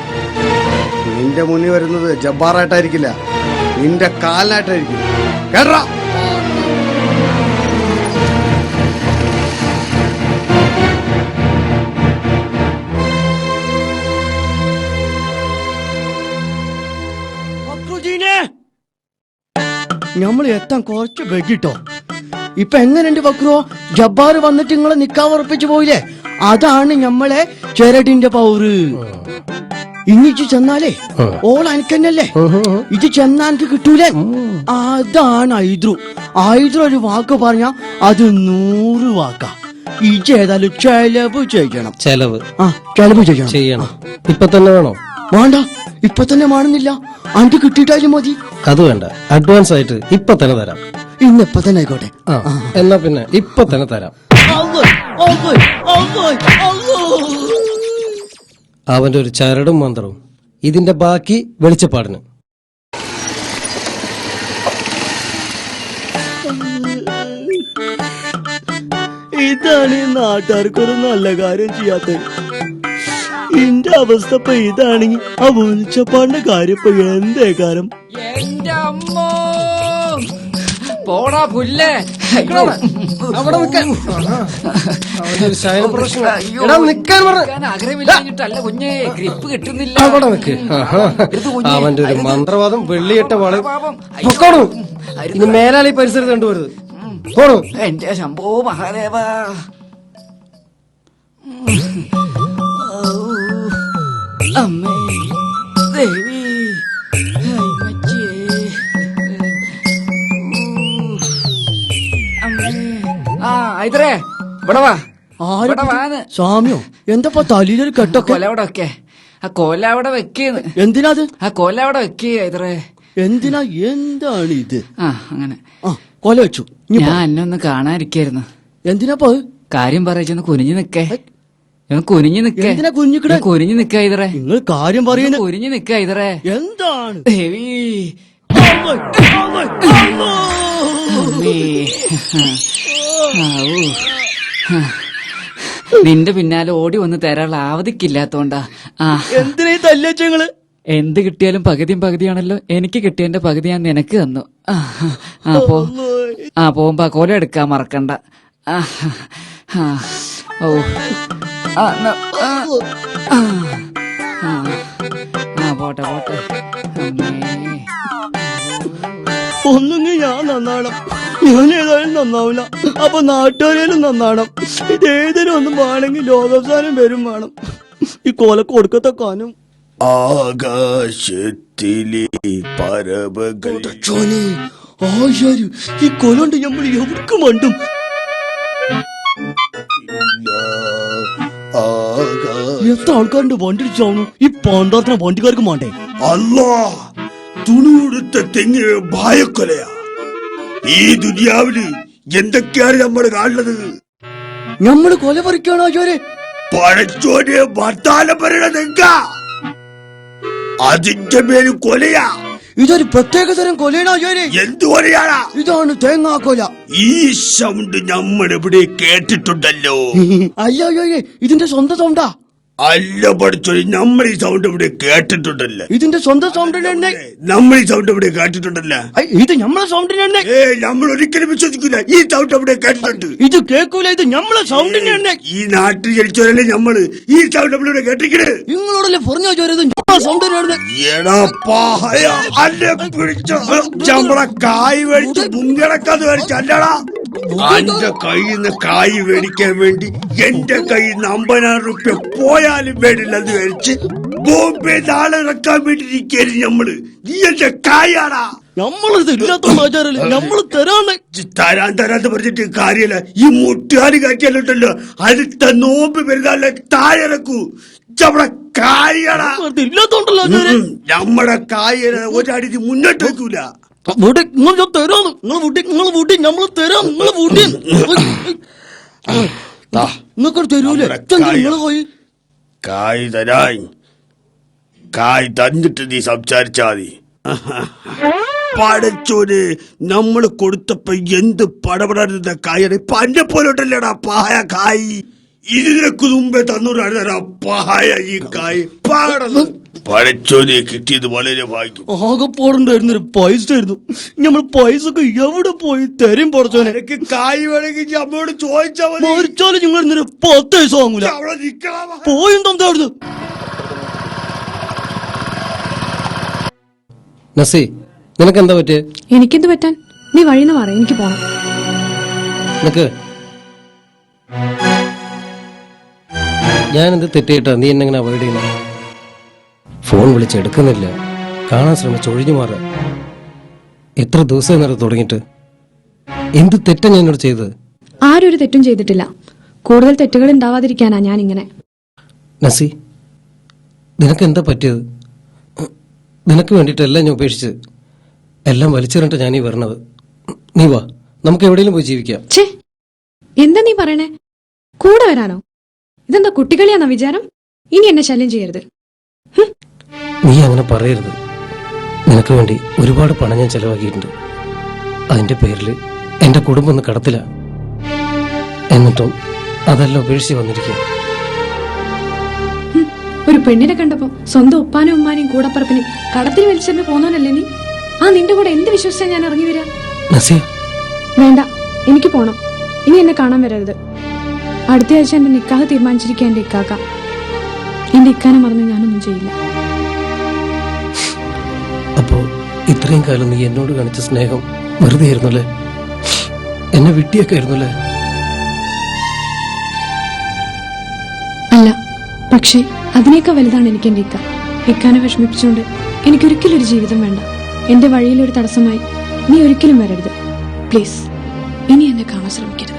നിന്റെ മുന്നിൽ വരുന്നത് ജബ്ബാറായിട്ടായിരിക്കില്ല, നിന്റെ കാലിനായിട്ടായിരിക്കും. കേട്ടാ നമ്മൾ എത്താൻ കുറച്ച് വൈകിട്ടോ. ഇപ്പൊ എങ്ങനെയുണ്ട് ബക്രോ? ജബ്ബാർ വന്നിട്ട് നിങ്ങളെ നിക്കാൻ ഉറപ്പിച്ചു പോയില്ലേ? അതാണ് നമ്മളെ ചെരടിന്റെ പൗറ്. ഇനിച്ച് ചെന്നാലേ ഓൾ അനക്കന്നല്ലേ, ഇത് ചെന്നാ എനിക്ക് കിട്ടൂലേ? അതാണ് ഐദ്രു. ഐദ്രു ഒരു വാക്ക് പറഞ്ഞ അത് 100 വാക്കാ. ഇജ് ഏതായാലും ചെലവ് ചെയ്യണം. ചെലവ് ചെലവ് ചെയ്യണം. ഇപ്പൊ തന്നെ വേണോ? വേണ്ട, ഇപ്പൊ തന്നെ വേണമെന്നില്ല. അന്റെ കിട്ടിയിട്ടാലും മതി. അത് വേണ്ട, അഡ്വാൻസ് ആയിട്ട് ഇപ്പൊ തന്നെ തരാം. ഇന്നിപ്പൊ തന്നെ ആയിക്കോട്ടെ. എന്നാ പിന്നെ ഇപ്പൊ തന്നെ തരാം. അവന്റെ ഒരു ചരടും മന്ത്രവും, ഇതിന്റെ ബാക്കി വെളിച്ചപ്പാടിന്. ഇതാണ് ഈ നാട്ടുകാർക്കൊരു നല്ല കാര്യം ചെയ്യാത്ത. ഇന്റെ അവസ്ഥ ഇപ്പൊ ഇതാണെങ്കിൽ ആ വെളിച്ചപ്പാടിന്റെ കാര്യം ഇപ്പൊ എന്തേ കാര്യം? എന്റെ അമ്മോ, പോടാ പുല്ലേ. ആഗ്രഹമില്ലാഞ്ഞിട്ടല്ല കുഞ്ഞേ, ഗ്രിപ്പ് കിട്ടുന്നില്ല. അവന്റെ ഒരു മന്ത്രവാദം വെള്ളിയിട്ട വള. ഇനി മേലാളി പരിസരത്ത് കണ്ടുവരുത്. എന്റെ ശംഭോ മഹാദേവ. അമ്മേ ദേവി, ഐതരേ ഇവിടെ വാ. സ്വാമിയോ? എന്തപ്പോ തലയിലൊരു കെട്ടൊക്കെ? കൊല അവിടെ വെക്കേ. ആ കൊല അവിടെ വെക്കേന്ന്. എന്തിനാത്? ആ കൊല അവിടെ വെക്കേ ഐതരേ. എന്തിനാ? എന്താണ് ഇത്? അങ്ങനെ കൊല വെച്ചു. ഞാൻ എന്നെ ഒന്ന് കാണാതിരിക്കായിരുന്നു. എന്തിനാപ്പോ? കാര്യം പറയിച്ചൊന്ന് കുനിഞ്ഞു നിക്കേ. കുനിഞ്ഞു നിക്കേ. എന്തിനാ കുഞ്ഞിക്കട? കുനിഞ്ഞു നിക്ക ഐതരേ. നിങ്ങൾ കാര്യം പറയുന്നത്. കുനിഞ്ഞു നിക്ക ഐതരേ. എന്താണ്? ദേവി, നിന്റെ പിന്നാലെ ഓടി വന്ന് തരാനുള്ള ആവതിക്കില്ലാത്തോണ്ടാ. എന്തിനാ തല്ലിച്ചങ്ങള്? എന്ത് കിട്ടിയാലും പകുതിയും പകുതിയാണല്ലോ. എനിക്ക് കിട്ടിയതിന്റെ പകുതി ഞാൻ നിനക്ക് തന്നു. പോകുമ്പോ കൊല എടുക്കാൻ മറക്കണ്ട. പോട്ടെ പോട്ടെ. ഒന്നുങ്ങി ഞാൻ നന്നാവണം. ഞാൻ ഏതായാലും നന്നാവില്ല. അപ്പൊ നാട്ടുകാരും നന്നാവണം. ഇതേതിനും ഒന്നും വേണമെങ്കിൽ ലോകവസാനം വരും വേണം. ഈ കൊല കൊടുക്കത്ത കാനം. ആകാശത്തിലെ പരവകൾ. ഈ കൊലുണ്ട് നമ്മൾ എവിടേക്ക് മണ്ടും. എത്ര ആൾക്കാരുടെ വണ്ടി ചാവുന്നു. ഈ പാണ്ടാത്തിന് വണ്ടിക്കാർക്ക് മാണ്ടേ? അല്ലാ, തുണിയെടുത്ത തെങ്ങ് ഭയക്കൊലയാ. ഈ ദുനിയാവില് എന്തൊക്കെയാണ് നമ്മൾ കാണുന്നത്? നമ്മള് കൊല പറിക്കാണോ ചോരെ? പഴച്ചോനെ വർത്താനം പറയണത് എങ്കാ? അതിന്റെ പേര് കൊലയാ. ഇതൊരു പ്രത്യേക തരം കൊലയാണോ ചോരെ? എന്ത് കൊലയാണാ? ഇതാണ് തേങ്ങാക്കൊല. ഈ സൗണ്ട് നമ്മൾ എവിടെ കേട്ടിട്ടുണ്ടല്ലോ. അയ്യോ, ഇതിന്റെ സ്വന്തം സൗണ്ടാ. അല്ല പഠിച്ചോളി, നമ്മൾ ഈ സൗണ്ട് ഇവിടെ കേട്ടിട്ടുണ്ടല്ലോ. ഇതിന്റെ സ്വന്തം സൗണ്ട് തന്നെ. നമ്മൾ ഈ സൗണ്ട് ഇവിടെ കേട്ടിട്ടുണ്ടല്ലോ. ഇത് നമ്മളെ സൗണ്ടിന് തന്നെ. നമ്മൾ ഒരിക്കലും വിശ്വസിക്കില്ല. ഈ സൗണ്ട് ഇവിടെ കേട്ടിട്ടുണ്ട്. ഇത് കേൾക്കൂല. ഇത് നമ്മളെ സൗണ്ടിന് തന്നെ. ഈ നാട്ടിൽ ജനിച്ചവരല്ലേ നമ്മള്. ഈ സൗണ്ട് നമ്മളിവിടെ കേട്ടിരിക്കണേ. നിങ്ങളോടല്ലേ പറഞ്ഞു ചോരത് നമ്മളെ സൗണ്ടിന്. നമ്മളെ കായ് മേടിച്ച് മുങ്ങിടക്കാന്ന് മേടിച്ചല്ലടാ. എന്റെ കയ്യിൽ നിന്ന് കായ് മേടിക്കാൻ വേണ്ടി എന്റെ കയ്യിൽ നിന്ന് 50,000 റുപ്യ പോയാലും വേണ്ടില്ലെന്ന് മേടിച്ച് ബോംബെ നാളെ ഇറക്കാൻ വേണ്ടിയിരിക്കുന്നു നമ്മള്. നീ എന്റെ കായാടാ. നമ്മളിത് ഇല്ലാത്തോണ്ട് നമ്മള് തരാന്ന് പറഞ്ഞിട്ട് കാര്യല്ല. ഈ മുട്ടുകാരി കാറ്റിയല്ലോണ്ടല്ലോ, അടുത്ത നോമ്പ് വരുന്നാലേ താഴെക്കൂ. നമ്മുടെ കായടാ ഇല്ലാത്തോണ്ടല്ലോ. നമ്മുടെ കായ ഒരടി മുന്നോട്ട് വെക്കൂല. കായ് തരാൻ. കായ് തന്നിട്ട് നീ സംസാരിച്ചാ മതി. പടച്ചോന് നമ്മള് കൊടുത്തപ്പോ എന്ത് പടപടരുന്ന കായാണ് പന്നെ പോലോട്ടല്ലേടാ പായ കായ്. ഇതിനൊക്കെ മുമ്പേ തന്നൂരാ പായ ഈ കായ്. പടച്ചോനെ കിട്ടിയത് വളരെ ഭാഗ്യം. ആകെ പോടുണ്ടായിരുന്നൊരു പൈസ ആയിരുന്നു. നമ്മൾ പൈസ ഒക്കെ എവിടെ പോയി തരും പടച്ചോനെ. എനിക്ക് കായ് വേണമെങ്കിൽ അമ്മയോട് ചോദിച്ചാൽ മതി. മരിച്ചാലും നിങ്ങൾ ഇന്നൊരു 10 പൈസ വാങ്ങൂല. അവിടെ നിക്കണം. പോയും തന്നായിരുന്നു. നസി, നിനക്ക് എന്താ പറ്റിയ? എനിക്കെന്ത് പറ്റാൻ? നീ വഴിന്ന് മാറി, എനിക്ക് പോണം. നിനക്ക് ഞാനെന്ത് തെറ്റിയിട്ടാ നീ എന്നെ ഇങ്ങനെ അവോയ്ഡ് ചെയ്യുന്നു? ഫോൺ വിളിച്ചെടുക്കുന്നില്ല, കാണാൻ ശ്രമിച്ച് ഒഴിഞ്ഞു മാറുക. എത്ര ദിവസം നേരം തുടങ്ങിയിട്ട് എന്ത് തെറ്റാ ഞാൻ എന്നോട് ചെയ്തത്? ആരും ഒരു തെറ്റും ചെയ്തിട്ടില്ല. കൂടുതൽ തെറ്റുകൾ ഉണ്ടാവാതിരിക്കാനാ ഞാൻ ഇങ്ങനെ. നസി, നിനക്ക് എന്താ പറ്റിയത്? നിനക്ക് വേണ്ടിയിട്ടെല്ലാം ഞാൻ ഉപേക്ഷിച്ച് എല്ലാം വലിച്ചെറിഞ്ഞിട്ട് ഞാനീ വരണത്. നീ വാ, നമുക്ക് എവിടെയെങ്കിലും പോയി ജീവിക്കാം. ഛേ, എന്താ നീ പറയണേ? കൂടെ വരാനോ? ഇതെന്താ കുട്ടികളിയാന്നാ വിചാരം? ഇനി എന്നെ ശല്യം ചെയ്യരുത്. നീ അങ്ങനെ പറയരുത്. നിനക്ക് വേണ്ടി ഒരുപാട് പണം ഞാൻ ചെലവാക്കിയിട്ടുണ്ട്. അതിന്റെ പേരിൽ എന്റെ കുടുംബം ഒന്ന് കടത്തില്ല. എന്നിട്ടും അതെല്ലാം ഉപേക്ഷിച്ച് വന്നിരിക്കുക. ഒരു പെണ്ണിനെ കണ്ടപ്പോ സ്വന്തം ഉപ്പാനും ഉമ്മാനെയും കൂടപ്പറപ്പിനെയും കടത്തിൽ വലിച്ചെറിഞ്ഞ് പോന്നോനല്ലേ നീ? ആ നിന്റെ കൂടെ എന്ത് വിശ്വസിച്ചാ ഞാൻ ഇറങ്ങി വരാ? നസിയ, വേണ്ട, എനിക്ക് പോണം. ഇനി എന്നെ കാണാൻ വരരുത്. അടുത്ത ആഴ്ച എന്റെ നിക്കാഹ് തീരുമാനിച്ചിരിക്കുക എന്റെ ഇക്കാക്ക. എന്റെ ഇക്കാനെ മറന്ന് ഞാനൊന്നും ചെയ്യില്ല. അപ്പോ ഇത്രയും കാലം നീ എന്നോട് കാണിച്ച സ്നേഹം വെറുതെ ആയിരുന്നല്ലേ? എന്നെ വിട്ടിയൊക്കെ ആയിരുന്നല്ലേ? അല്ല, പക്ഷേ അതിനേക്കാൾ വലുതാണ് എനിക്ക് എന്റെ ഇക്ക. ഇക്കാനെ വിഷമിപ്പിച്ചുകൊണ്ട് എനിക്കൊരിക്കലും ഒരു ജീവിതം വേണ്ട. എന്റെ വഴിയിലൊരു തടസ്സമായി നീ ഒരിക്കലും വരരുത്. പ്ലീസ്, ഇനി എന്നെ കാണാൻ ശ്രമിക്കരുത്.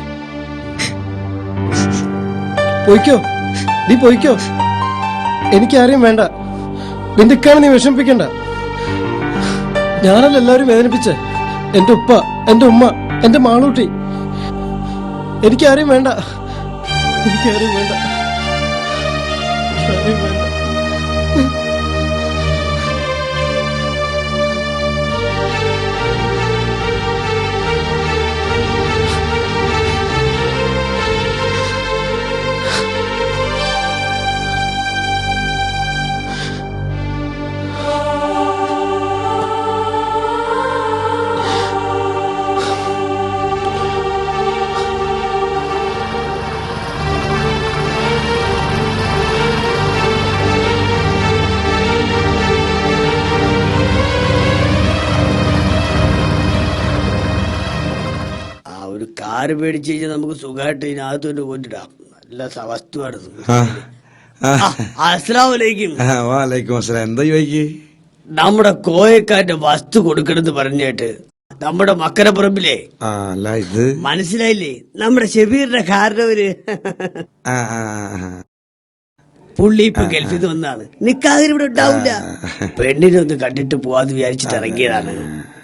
പോയിക്കോ, നീ പോയിക്കോ. എനിക്കാരെയും വേണ്ട. നിന്റെ ഇക്കാനെ നീ വിഷമിപ്പിക്കണ്ട. ഞാനല്ല എല്ലാവരും വേദനിപ്പിച്ച്. എന്റെ ഉപ്പ, എന്റെ ഉമ്മ, എന്റെ മാളൂട്ടി. എനിക്കാരെയും വേണ്ട. എനിക്കാരെയും വേണ്ട. ആരെയും വേണ്ട. കാറ് മേടിച്ചു കഴിഞ്ഞാൽ നമുക്ക് സുഖമായിട്ട് ഇതിനകത്തോട്ട് പോയിട്ടിടാം. നല്ല വസ്തുവാണ്. അസ്സലാമലൈക്കും. വാലൈക്കും അസ്സലാം. എന്താ ചോദിക്ക്? നമ്മുടെ കോയക്കാന്റെ വസ്തു കൊടുക്കണമെന്ന് പറഞ്ഞിട്ട് നമ്മുടെ മക്കരപ്പുറമ്പിലെ അല്ല ഇത് മനസ്സിലായില്ലേ? നമ്മുടെ ഷബീറിന്റെ കാരണവര് പുള്ളി ഇപ്പൊ ഗൾഫിൽ നിന്ന് വന്നാണ്. നിക്കാതിന് ഇവിടെ ഉണ്ടാവില്ല. പെണ്ണിനെ ഒന്ന് കണ്ടിട്ട് പോവാന്ന് വിചാരിച്ചിട്ട് ഇറങ്ങിയതാണ്.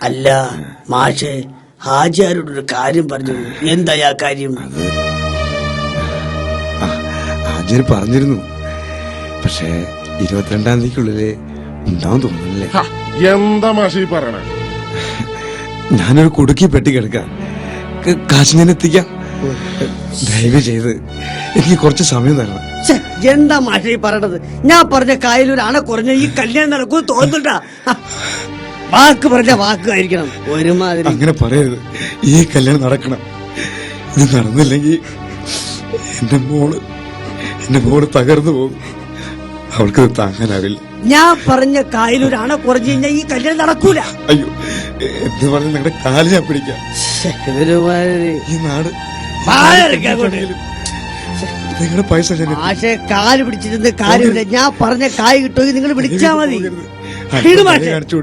അല്ല മാഷെ, ഹാജിയാരോടൊരു കാര്യം പറഞ്ഞു. എന്താ ആ കാര്യം? ഹാജിയാർ പറഞ്ഞിരുന്നു, പക്ഷേ 22-ാം തീയതിക്കുള്ളില് ഉണ്ടാവും തോന്നുന്നില്ലേ? എന്താ മാഷി പറയണ? ഞാനൊരു കുടുക്കി പെട്ടി കിടക്കാം, കാശ് ഞാൻ എത്തിക്കാം. ദയവ് ചെയ്ത് എനിക്ക് കുറച്ച് സമയം തരണം. എന്താ മാഷി പറയണത്? ഞാൻ പറഞ്ഞ കായലൊരു അണ കുറഞ്ഞ ഈ കല്യാണം നടക്കും തോന്നുന്നുണ്ടാ? വാക്ക് പറഞ്ഞ വാക്കായിരിക്കണം. ഒരുമാതിരി അങ്ങനെ പറയരുത്. ഈ കല്യാണം നടക്കണം. ഇത് നടന്നില്ലെങ്കിൽ എന്റെ മോള് തകർന്നു പോകും. അവൾക്ക് താങ്ങാനാവില്ല. ഞാൻ പറഞ്ഞ കായലൊരു അണ കുറഞ്ഞു കഴിഞ്ഞാൽ ഈ കല്യാണം നടക്കൂല. അയ്യോ, എന്ന് പറഞ്ഞ് നിങ്ങളുടെ കാല് ഞാൻ പിടിക്കാം. ഈ നാട് നിങ്ങളുടെ പൈസ മാഷെ, കാല് പിടിച്ചിരുന്ന് കാര്യമില്ല. ഞാൻ പറഞ്ഞ കായ് കിട്ടുമെങ്കിൽ നിങ്ങൾ വിളിച്ചാ മതി.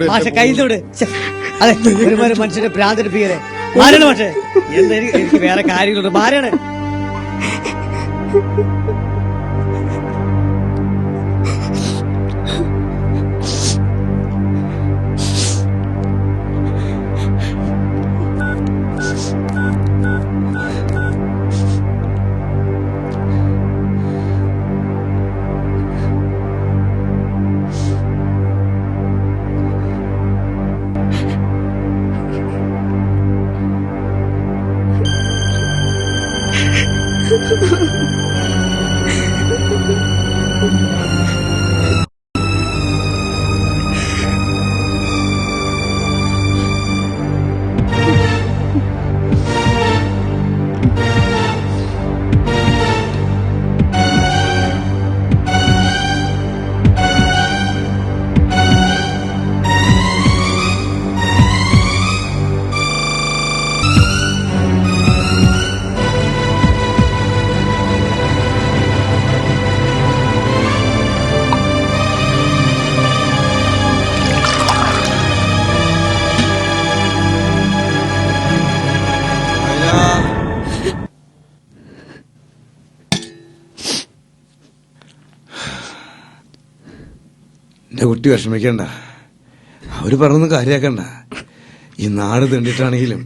മാഷെ കയ്യിലോട്. അതെ, ഒരുമാതിരി മനുഷ്യനെ ഭ്രാന്തരിപ്പിക്കലേ. മാരണം മാഷെ. എന്താ എനിക്ക് വേറെ കാര്യങ്ങളുണ്ട്. മാരണം. എൻ്റെ കുട്ടി വിഷമിക്കണ്ട, അവര് പറഞ്ഞൊന്നും കാര്യാക്കണ്ട. ഈ നാട് തെണ്ടിട്ടാണെങ്കിലും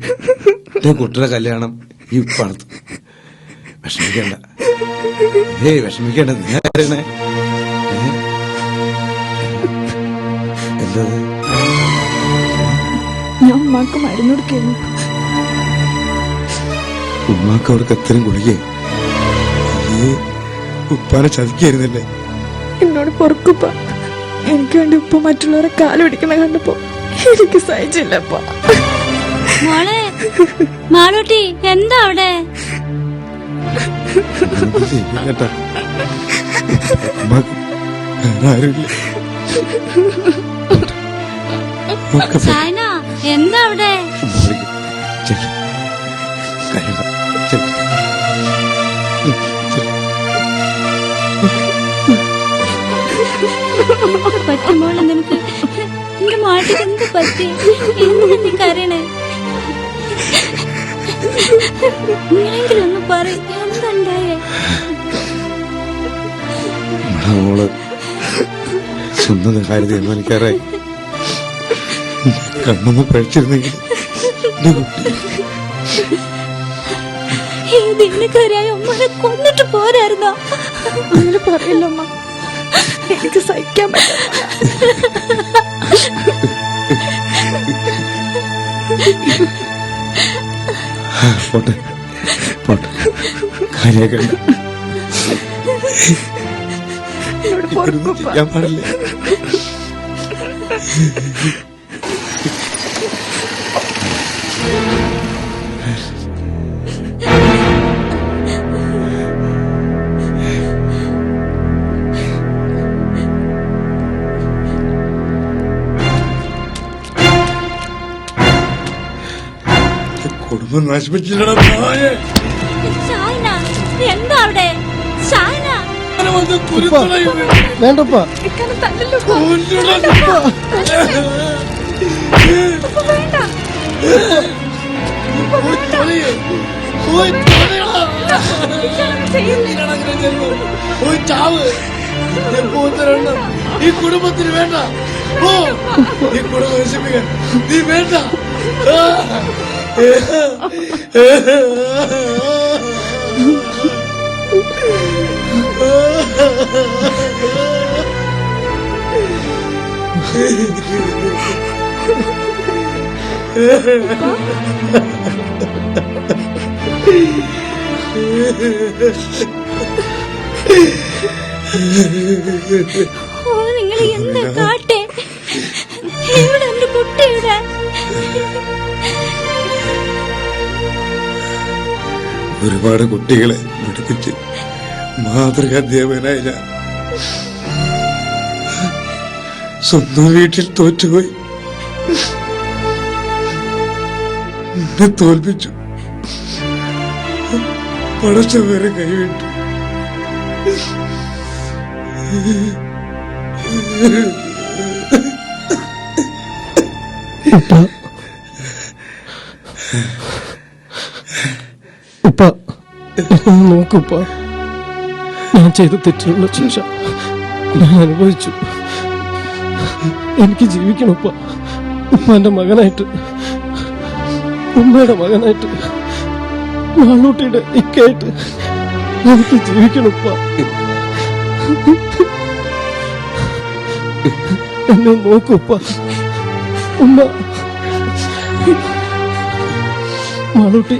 എൻ്റെ കുട്ടിയുടെ കല്യാണം ഈ പണത്ത്. വിഷമിക്കണ്ട, വിഷമിക്കണ്ട. നീ അറിയണേ എന്താ? ഞാൻ ഉമ്മാക്ക് മരുന്ന് കൊടുക്കുന്നു. ഉമ്മാക്ക് അവർക്ക് അത്രയും ഗുളികയെ ഉപ്പാനെ ചതിക്കായിരുന്നല്ലേ? എന്നോട് പൊറുക്കുപ്പ. എനിക്ക് വേണ്ടി ഉപ്പ മറ്റുള്ളവരെ കാല് പിടിക്കണ കണ്ടപ്പോ എനിക്ക് സഹിച്ചില്ലപ്പ. മോളെ മാളൂട്ടി എന്താ അവിടെ? കേട്ടാ, ആരുമില്ല. ചൈന എന്താ അവിടെ? പറ്റുമോളെ നിനക്ക്? എന്റെ മാട്ടിക്ക് എന്ത് പറ്റി? എന്തിനാ നീ കരയണേ? നിങ്ങളെങ്കിലും ഒന്ന് പറ, എന്തുണ്ടായേ? മോള് സ്വന്തം കാര്യം തീരുമാനിക്കാറായി. കണ്ണൊന്ന് പഴിച്ചിരുന്നെങ്കിൽ ഈ ദീനക്കാരായ ഉമ്മനെ കൊന്നിട്ട് പോരായിരുന്നോ? അങ്ങനെ പറയല്ലോ അമ്മ, എനിക്ക് സഹിക്കാൻ പറ്റില്ല. പോട്ടെ പോട്ടെ, കാര്യാക്കണ്ട. ചെയ്യാൻ പാടില്ല. കുടുംബം നശിപ്പിച്ചില്ലടാ നായേ. ഷാഹിന എന്താ അവിടെ? ഷാഹിന വേണ്ടപ്പാ. ഇക്കാനെ തല്ലല്ലോ ഉപ്പ. വേണ്ട. ഈ കുടുംബത്തിന് വേണ്ട. ഈ കുടുംബം നശിപ്പിക്കാൻ നീ വേണ്ട. നിങ്ങൾ എന്താ കാട്ടെ? ഇവിടെ എന്റെ കുട്ടിയുടെ ഒരുപാട് കുട്ടികളെ പഠിപ്പിച്ച് മാതൃകാധ്യാപകനായ ഞാൻ സ്വന്തം വീട്ടിൽ തോറ്റുപോയി. എന്നെ തോൽപ്പിച്ചു. പടച്ചവരെ കൈവിട്ടു. ഉപ്പ നോക്കുപ്പ, ഞാൻ ചെയ്ത തെറ്റിനുള്ള ശിക്ഷ ഞാൻ അനുഭവിച്ചു. എനിക്ക് ജീവിക്കണം ഉപ്പ. ഉപ്പാന്റെ മകനായിട്ട്, ഉമ്മയുടെ മകനായിട്ട്, മാളൂട്ടിയുടെ ഇക്കായിട്ട് എനിക്ക് ജീവിക്കണം ഉപ്പ. എന്നെ നോക്കുപ്പ. ഉമ്മ, മാളൂട്ടി,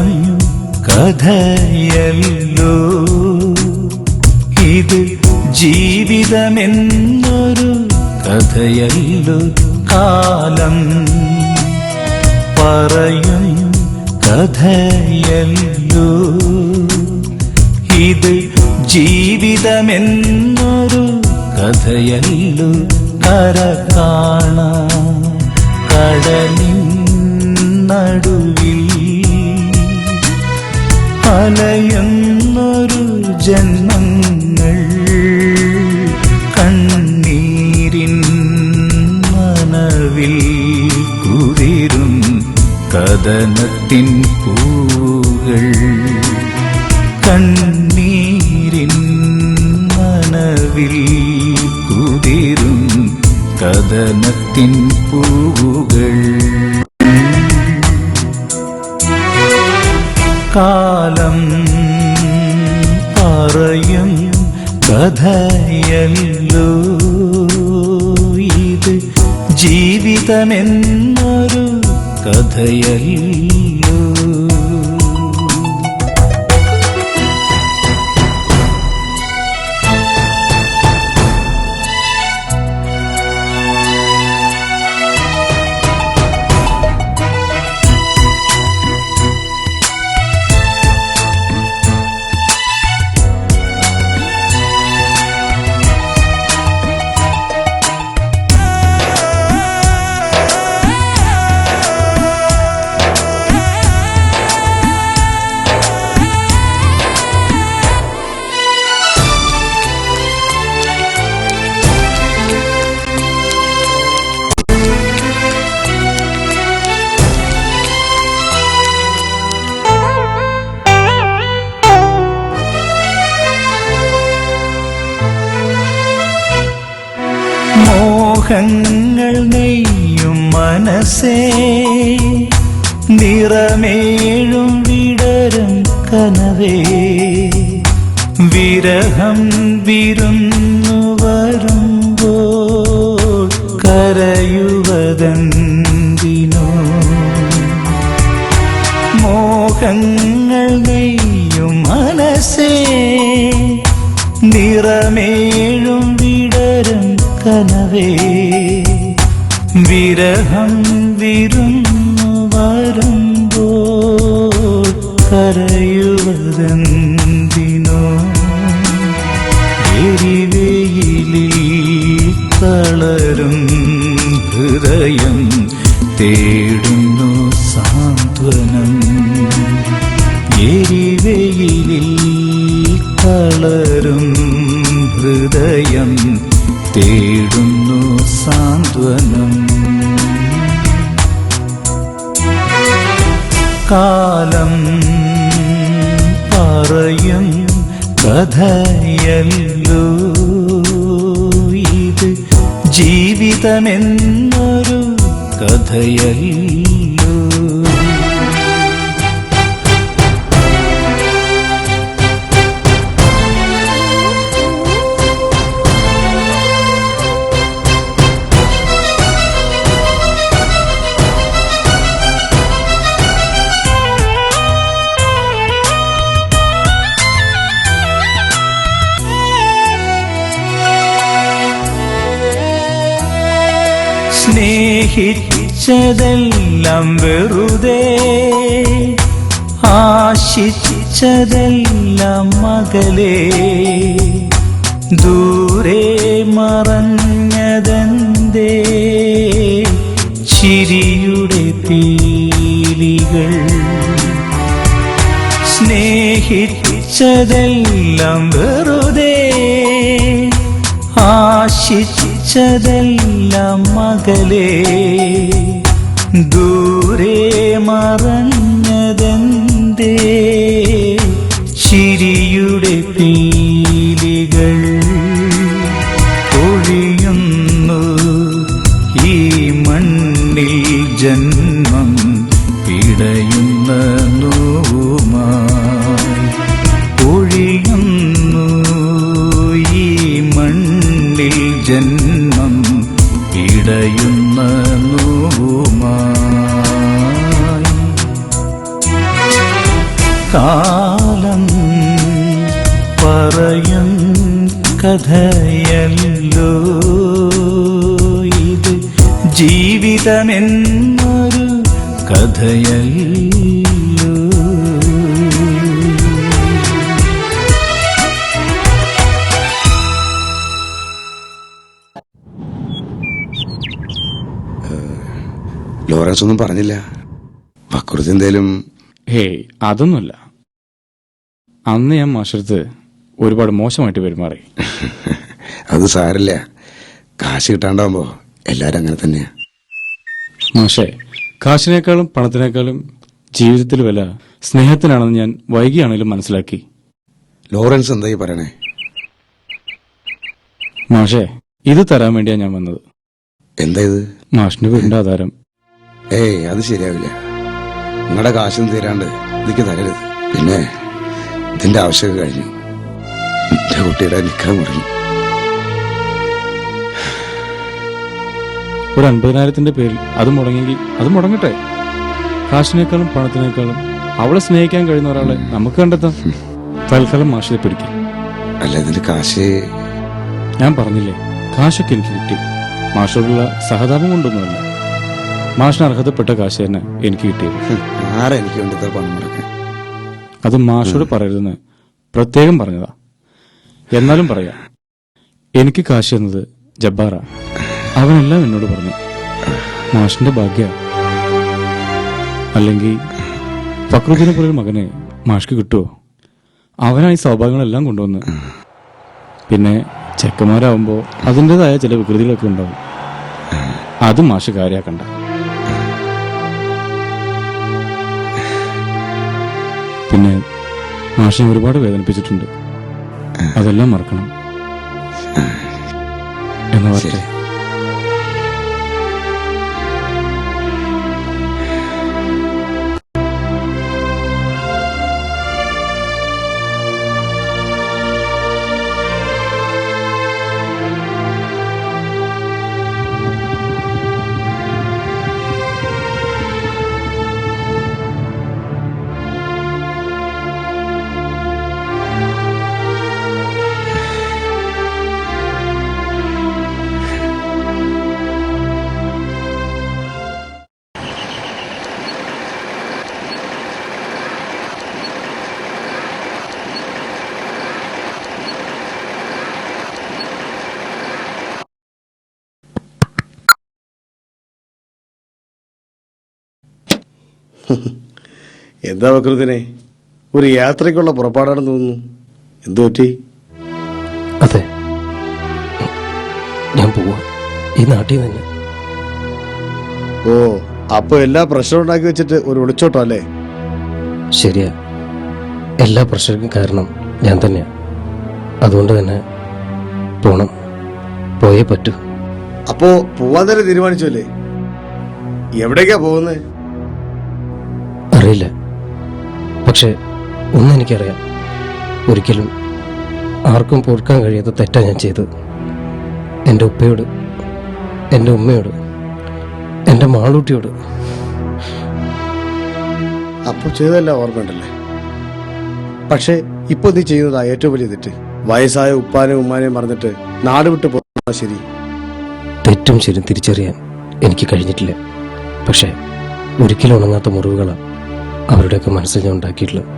പറയും കഥയല്ലോ ഇത്, ജീവിതമെന്നൊരു കഥയല്ലോ. കാലം പറയും കഥയല്ലോ ഇത്, ജീവിതമെന്നൊരു കഥയല്ലോ. കര കാണാം കടലിൻ നടുവിൽ അലയുന്നൊരു ജന്മങ്ങൾ, കണ്ണീരിൻ നനവിൽ കുതിരും കഥനത്തിൻ പൂവുകൾ, കണ്ണീരിൻ നനവിൽ കുതിരും കഥനത്തിൻ പൂവുകൾ. കാലം പറയും കഥയല്ലോ ഇത്, ജീവിതമെന്നൊരു കഥയല്ലോ. മോഹങ്ങൾ നെയ്യും മനസ്സേ, നിറമേഴും വിടരും കനവേ, വിരഹം വിരുന്നു വരുമ്പോൾ കരയുവതെന്തിനോ. മോഹങ്ങൾ നെയ്യും മനസ്സേ, നിറമേഴും വിടരും കനവേ, വിരഹം വിരുന്നു വരുമ്പോൾ കരയുവതെന്തിനോ. എരിവെയിലിൽ തളരും ഹൃദയം തേടുന്നു സാന്ത്വനം, എരിവെയിലിൽ തളരും ഹൃദയം തേടുന്നു സാന്ത്വനം. കാലം പറയും കഥയല്ലോ ഇത്, ജീവിതമെന്നൊരു കഥയല്ലോ. സ്നേഹിച്ചതെല്ലാം വെറുതെ, ആശിച്ചതെല്ലാം മകളെ, ദൂരെ മറഞ്ഞതെന്തേ ചിരിയുടെ പീലികൾ. സ്നേഹിച്ചതെല്ലാം വെറുതെ, ആശിച്ചതെല്ലാം മകളെ, ദൂരെ മറഞ്ഞതെന്തേ ചിരിയുടെ പീലികൾ. ഒഴിയുന്നു ഈ മണ്ണിൽ ജന്മം പിടയുന്ന നോവുമായി, ഒഴിയുന്നു ഈ മണ്ണിൽ ജന്മം പിടയുന്ന നോവുമായി. കാലം പറയും കഥയല്ലോ ഇത്, ജീവിതമെന്നൊരു കഥയല്ലോ. ലോറൻസ് ഒന്നും പറഞ്ഞില്ല. വക്രത എന്തേലും? ഹേയ്, അതൊന്നുമല്ല. അന്ന് ഞാൻ മാഷടുത്ത് ഒരുപാട് മോശമായിട്ട് പെരുമാറി. അത് സാരില്ല, കാശ് കിട്ടാണ്ടാവുമ്പോ എല്ലാരും അങ്ങനെ തന്നെയാ. മാഷേ, കാശിനേക്കാളും പണത്തിനേക്കാളും ജീവിതത്തിൽ വില സ്നേഹത്തിനാണെന്ന് ഞാൻ വൈകിയാണെങ്കിലും മനസ്സിലാക്കി. ലോറൻസ് എന്തായി പറയണേ? മാഷേ, ഇത് തരാൻ വേണ്ടിയാ ഞാൻ വന്നത്. എന്താ ഇത്? മാഷിന്റെ വീടിന്റെ ആധാരം. ഏയ്, അത് ശരിയാവില്ല. നിങ്ങളുടെ കാശും തീരാണ്ട് ഇതിക്ക് തരരുത്. പിന്നെ ഇതിന്റെ ആവശ്യമൊക്കെ കഴിഞ്ഞു. എന്റെ കുട്ടിയുടെ നിക്കാൻ മുടങ്ങി. ഒരു 50,000 പേരിൽ അത് മുടങ്ങിയെങ്കിൽ അത് മുടങ്ങട്ടെ. കാശിനേക്കാളും പണത്തിനേക്കാളും അവളെ സ്നേഹിക്കാൻ കഴിയുന്ന ഒരാളെ നമുക്ക് കണ്ടെത്താം. തൽക്കാലം മാഷിനെ പിടിക്കും. അല്ല, ഇതിന്റെ കാശ്? ഞാൻ പറഞ്ഞില്ലേ, കാശൊക്കെ എനിക്ക് കിട്ടി. മാഷോടുള്ള സഹതാപം കൊണ്ടൊന്നുമല്ല. മാഷിന് അർഹതപ്പെട്ട കാശ് തന്നെ എനിക്ക് കിട്ടിയത്. ആരാ എനിക്ക് വേണ്ടി പണം മുടക്കാൻ? അത് മാഷോട് പറയരുതെന്ന് പ്രത്യേകം പറഞ്ഞതാ. എന്നാലും പറയാം, എനിക്ക് കാശ് എന്നത് ജബ്ബാറ. അവനെല്ലാം എന്നോട് പറഞ്ഞു. മാഷിന്റെ ഭാഗ്യ. അല്ലെങ്കിൽ ഫക്രുദ്ദീനെ പോലൊരു മകനെ മാഷ്ക്ക് കിട്ടുമോ? അവനായി സൗഭാഗ്യങ്ങളെല്ലാം കൊണ്ടുവന്ന്. പിന്നെ ചെക്കന്മാരാവുമ്പോ അതിൻ്റെതായ ചില വികൃതികളൊക്കെ ഉണ്ടാവും. അത് മാഷ് കാര്യാക്കണ്ട. പിന്നെ മാഷിനെ ഒരുപാട് വേദനിപ്പിച്ചിട്ടുണ്ട്. അതെല്ലാം മറക്കണം എന്ന് പറയട്ടെ. എന്താ വക്രത്തിനെ, ഒരു യാത്രയ്ക്കുള്ള പുറപ്പാടാണെന്ന് തോന്നുന്നു. എന്തു പറ്റി? അതെ, ഞാൻ പോവാ ഈ നാട്ടിൽ തന്നെ. ഓ, അപ്പൊ എല്ലാ പ്രശ്നവും ഉണ്ടാക്കി വെച്ചിട്ട് ഒരു ഒളിച്ചോട്ടോ അല്ലേ? ശരിയാ, എല്ലാ പ്രശ്നങ്ങൾക്കും കാരണം ഞാൻ തന്നെയാ. അതുകൊണ്ട് തന്നെ പോണം, പോയേ പറ്റൂ. അപ്പോ പോവാൻ തന്നെ തീരുമാനിച്ചു അല്ലേ? എവിടേക്കാ പോകുന്നത്? അറിയില്ല, പക്ഷെ ഒന്നെനിക്കറിയാം, ഒരിക്കലും ആർക്കും പൊറുക്കാൻ കഴിയാത്ത തെറ്റാ ഞാൻ ചെയ്തത്. എൻ്റെ ഉപ്പയോട്, എൻ്റെ ഉമ്മയോട്, എൻ്റെ മാളൂട്ടിയോട്. അപ്പോൾ ചെയ്തല്ല ഓർമ്മയുണ്ടല്ലേ? പക്ഷെ ഇപ്പൊ നീ ചെയ്യുന്നതാ ഏറ്റവും വലിയ തെറ്റ്. വയസ്സായ ഉപ്പാനെയും ഉമ്മാനെയും മറന്നിട്ട് നാട് വിട്ട് പോകുന്നതാ ശരി. തെറ്റും ശരിയും തിരിച്ചറിയാൻ എനിക്ക് കഴിഞ്ഞിട്ടില്ല. പക്ഷെ ഒരിക്കലും ഉണങ്ങാത്ത മുറിവുകളാണ് അവരുടെയൊക്കെ മനസ്സിൽ ഞാൻ ഉണ്ടാക്കിയിട്ടുള്ളത്.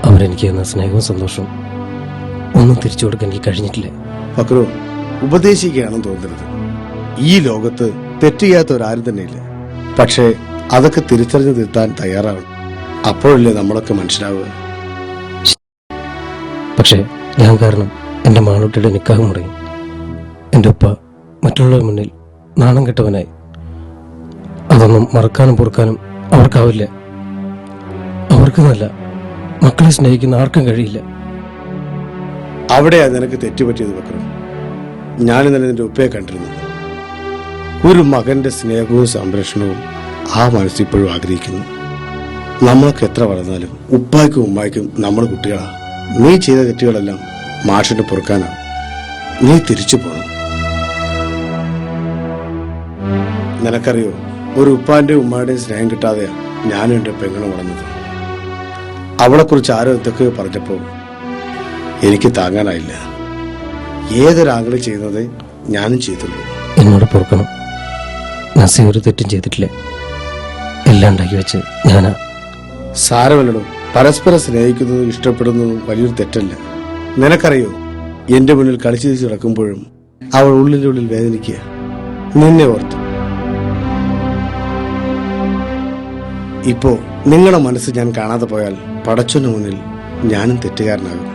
അവരെനിക്ക് തന്ന സ്നേഹവും സന്തോഷവും ഒന്നും തിരിച്ചു കൊടുക്കാൻ എനിക്ക് കഴിഞ്ഞിട്ടില്ല. ഫക്രു, ഉപദേശിക്കുകയാണെന്ന് തോന്നരുത്. ഈ ലോകത്ത് തെറ്റ് ചെയ്യാത്തവരാരും തന്നെയില്ല. പക്ഷേ അതൊക്കെ തിരിച്ചറിഞ്ഞ് തിരുത്താൻ തയ്യാറാവണം. അപ്പോഴല്ലേ നമ്മളൊക്കെ മനസ്സിലാവുക. പക്ഷേ ഞാൻ കാരണം എൻ്റെ മാളൂട്ടിയുടെ നിക്കാഹ് മുടങ്ങി. എൻ്റെ ഉപ്പ മറ്റുള്ളവരുടെ മുന്നിൽ നാണം കെട്ടവനായി. അതൊന്നും മറക്കാനും പൊറുക്കാനും അവർക്കാവില്ല. അവർക്ക് നല്ല മക്കളെ സ്നേഹിക്കുന്ന ആർക്കും കഴിയില്ല. അവിടെയാ നിനക്ക് തെറ്റുപറ്റിയത് ഫക്രു. ഞാൻ ഇന്നലെ നിന്റെ ഉപ്പയെ കണ്ടിരുന്നു. ഒരു മകന്റെ സ്നേഹവും സംരക്ഷണവും ആ മനസ്സിപ്പോഴും ആഗ്രഹിക്കുന്നു. നമ്മളൊക്കെ എത്ര വളർന്നാലും ഉപ്പായ്ക്കും ഉമ്മായ്ക്കും നമ്മൾ കുട്ടികളാ. നീ ചെയ്ത തെറ്റുകളെല്ലാം മാഷിന് പൊറുക്കാനാ. നീ തിരിച്ചു പോകണം. നിനക്കറിയോ, ഒരു ഉപ്പാന്റെയും ഉമ്മായുടെയും സ്നേഹം കിട്ടാതെയാ ഞാനും എൻ്റെ പെങ്ങളും വളർന്നത്. അവളെക്കുറിച്ച് ആരോ എന്തൊക്കെയോ പറഞ്ഞപ്പോൾ എനിക്ക് താങ്ങാനായില്ല. ഏതൊരാങ്ങളും ചെയ്യുന്നത് ഞാനും ചെയ്തുള്ളൂ. എന്നോട് പൊറുക്കണം. നസീർ ഒരു തെറ്റും ചെയ്തിട്ടില്ല. എല്ലാം ഉണ്ടാക്കി വെച്ച് ഞാനാ. സാരമല്ലടോ, പരസ്പരം സ്നേഹിക്കുന്നതും ഇഷ്ടപ്പെടുന്നതും വലിയൊരു തെറ്റല്ല. നിനക്കറിയോ, എന്റെ മുന്നിൽ കളിച്ചു തിരിച്ച് നടക്കുമ്പോഴും അവൾ ഉള്ളിൻ്റെ ഉള്ളിൽ വേദനിക്കുക. നിന്നെ ഓർത്തു. ഇപ്പോ നിങ്ങളുടെ മനസ്സ് ഞാൻ കാണാതെ പോയാൽ പടച്ചോന് മുന്നിൽ ഞാനും തെറ്റുകാരനാകും.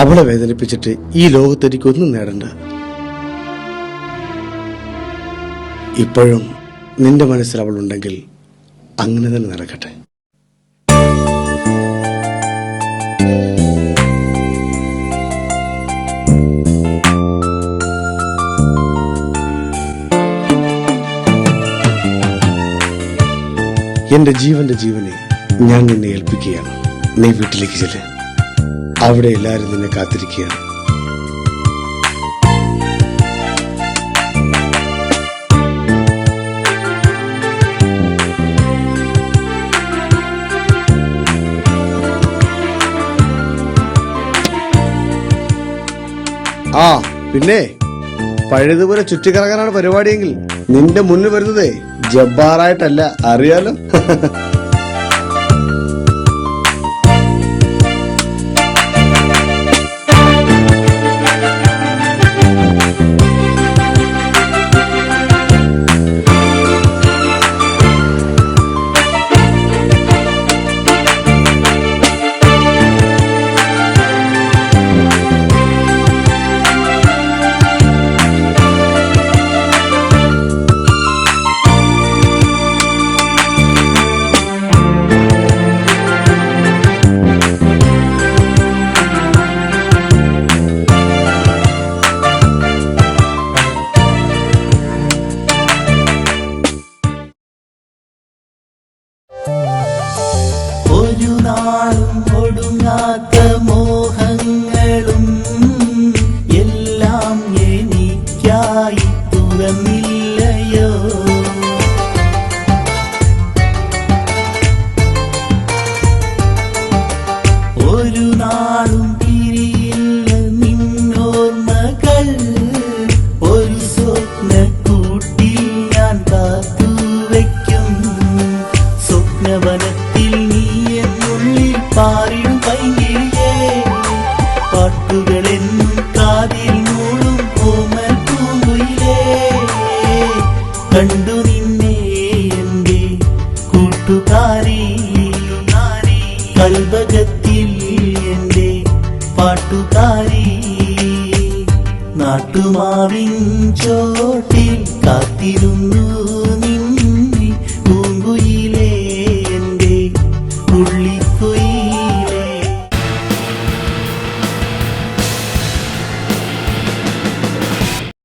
അവളെ വേദനിപ്പിച്ചിട്ട് ഈ ലോകത്ത് എനിക്കൊന്നും നേടണ്ട. ഇപ്പോഴും നിന്റെ മനസ്സിൽ അവൾ ഉണ്ടെങ്കിൽ അങ്ങനെ തന്നെ നടക്കട്ടെ. എന്റെ ജീവന്റെ ജീവനെ ഞാൻ നിന്നെ ഏൽപ്പിക്കുകയാണ്. നീ വീട്ടിലേക്ക് ചെല്ല്. അവിടെ എല്ലാവരും നിന്നെ കാത്തിരിക്കുകയാണ്. ആ പിന്നെ പഴയതുപോലെ ചുറ്റിക്കറങ്ങാനാണ് പരിപാടിയെങ്കിൽ നിന്റെ മുന്നിൽ വരുന്നതേ ജബ്ബാറായിട്ടല്ല, അറിയാലോ. ഒരു നാളും ഒടുങ്ങാത്ത മോഹങ്ങളും എല്ലാം എനിക്കായി തുറന്നില്ലയോ. ഒരു നാളും പിരിയില്ല നിന്നോർമ്മകൾ. ഒരു സ്വപ്നക്കൂട്ടിൽ ഞാൻ കാത്തുവയ്ക്കും. സ്വപ്നവനത്തിൽ നീ എന്നുള്ളിൽ പാറിടും പൈങ്കിളിയേ. പാട്ടുകളെന്നും കാതിൽ മൂളും ഓമൽ പൂങ്കുയിലേ. കണ്ടു നിന്നെ എന്റെ കൂട്ടുകാരി, കൽവകത്തിൽ എന്റെ പാട്ടുകാരി. നാട്ടുമാവിൻ ചോട്ടിൽ കാത്തിരുന്നു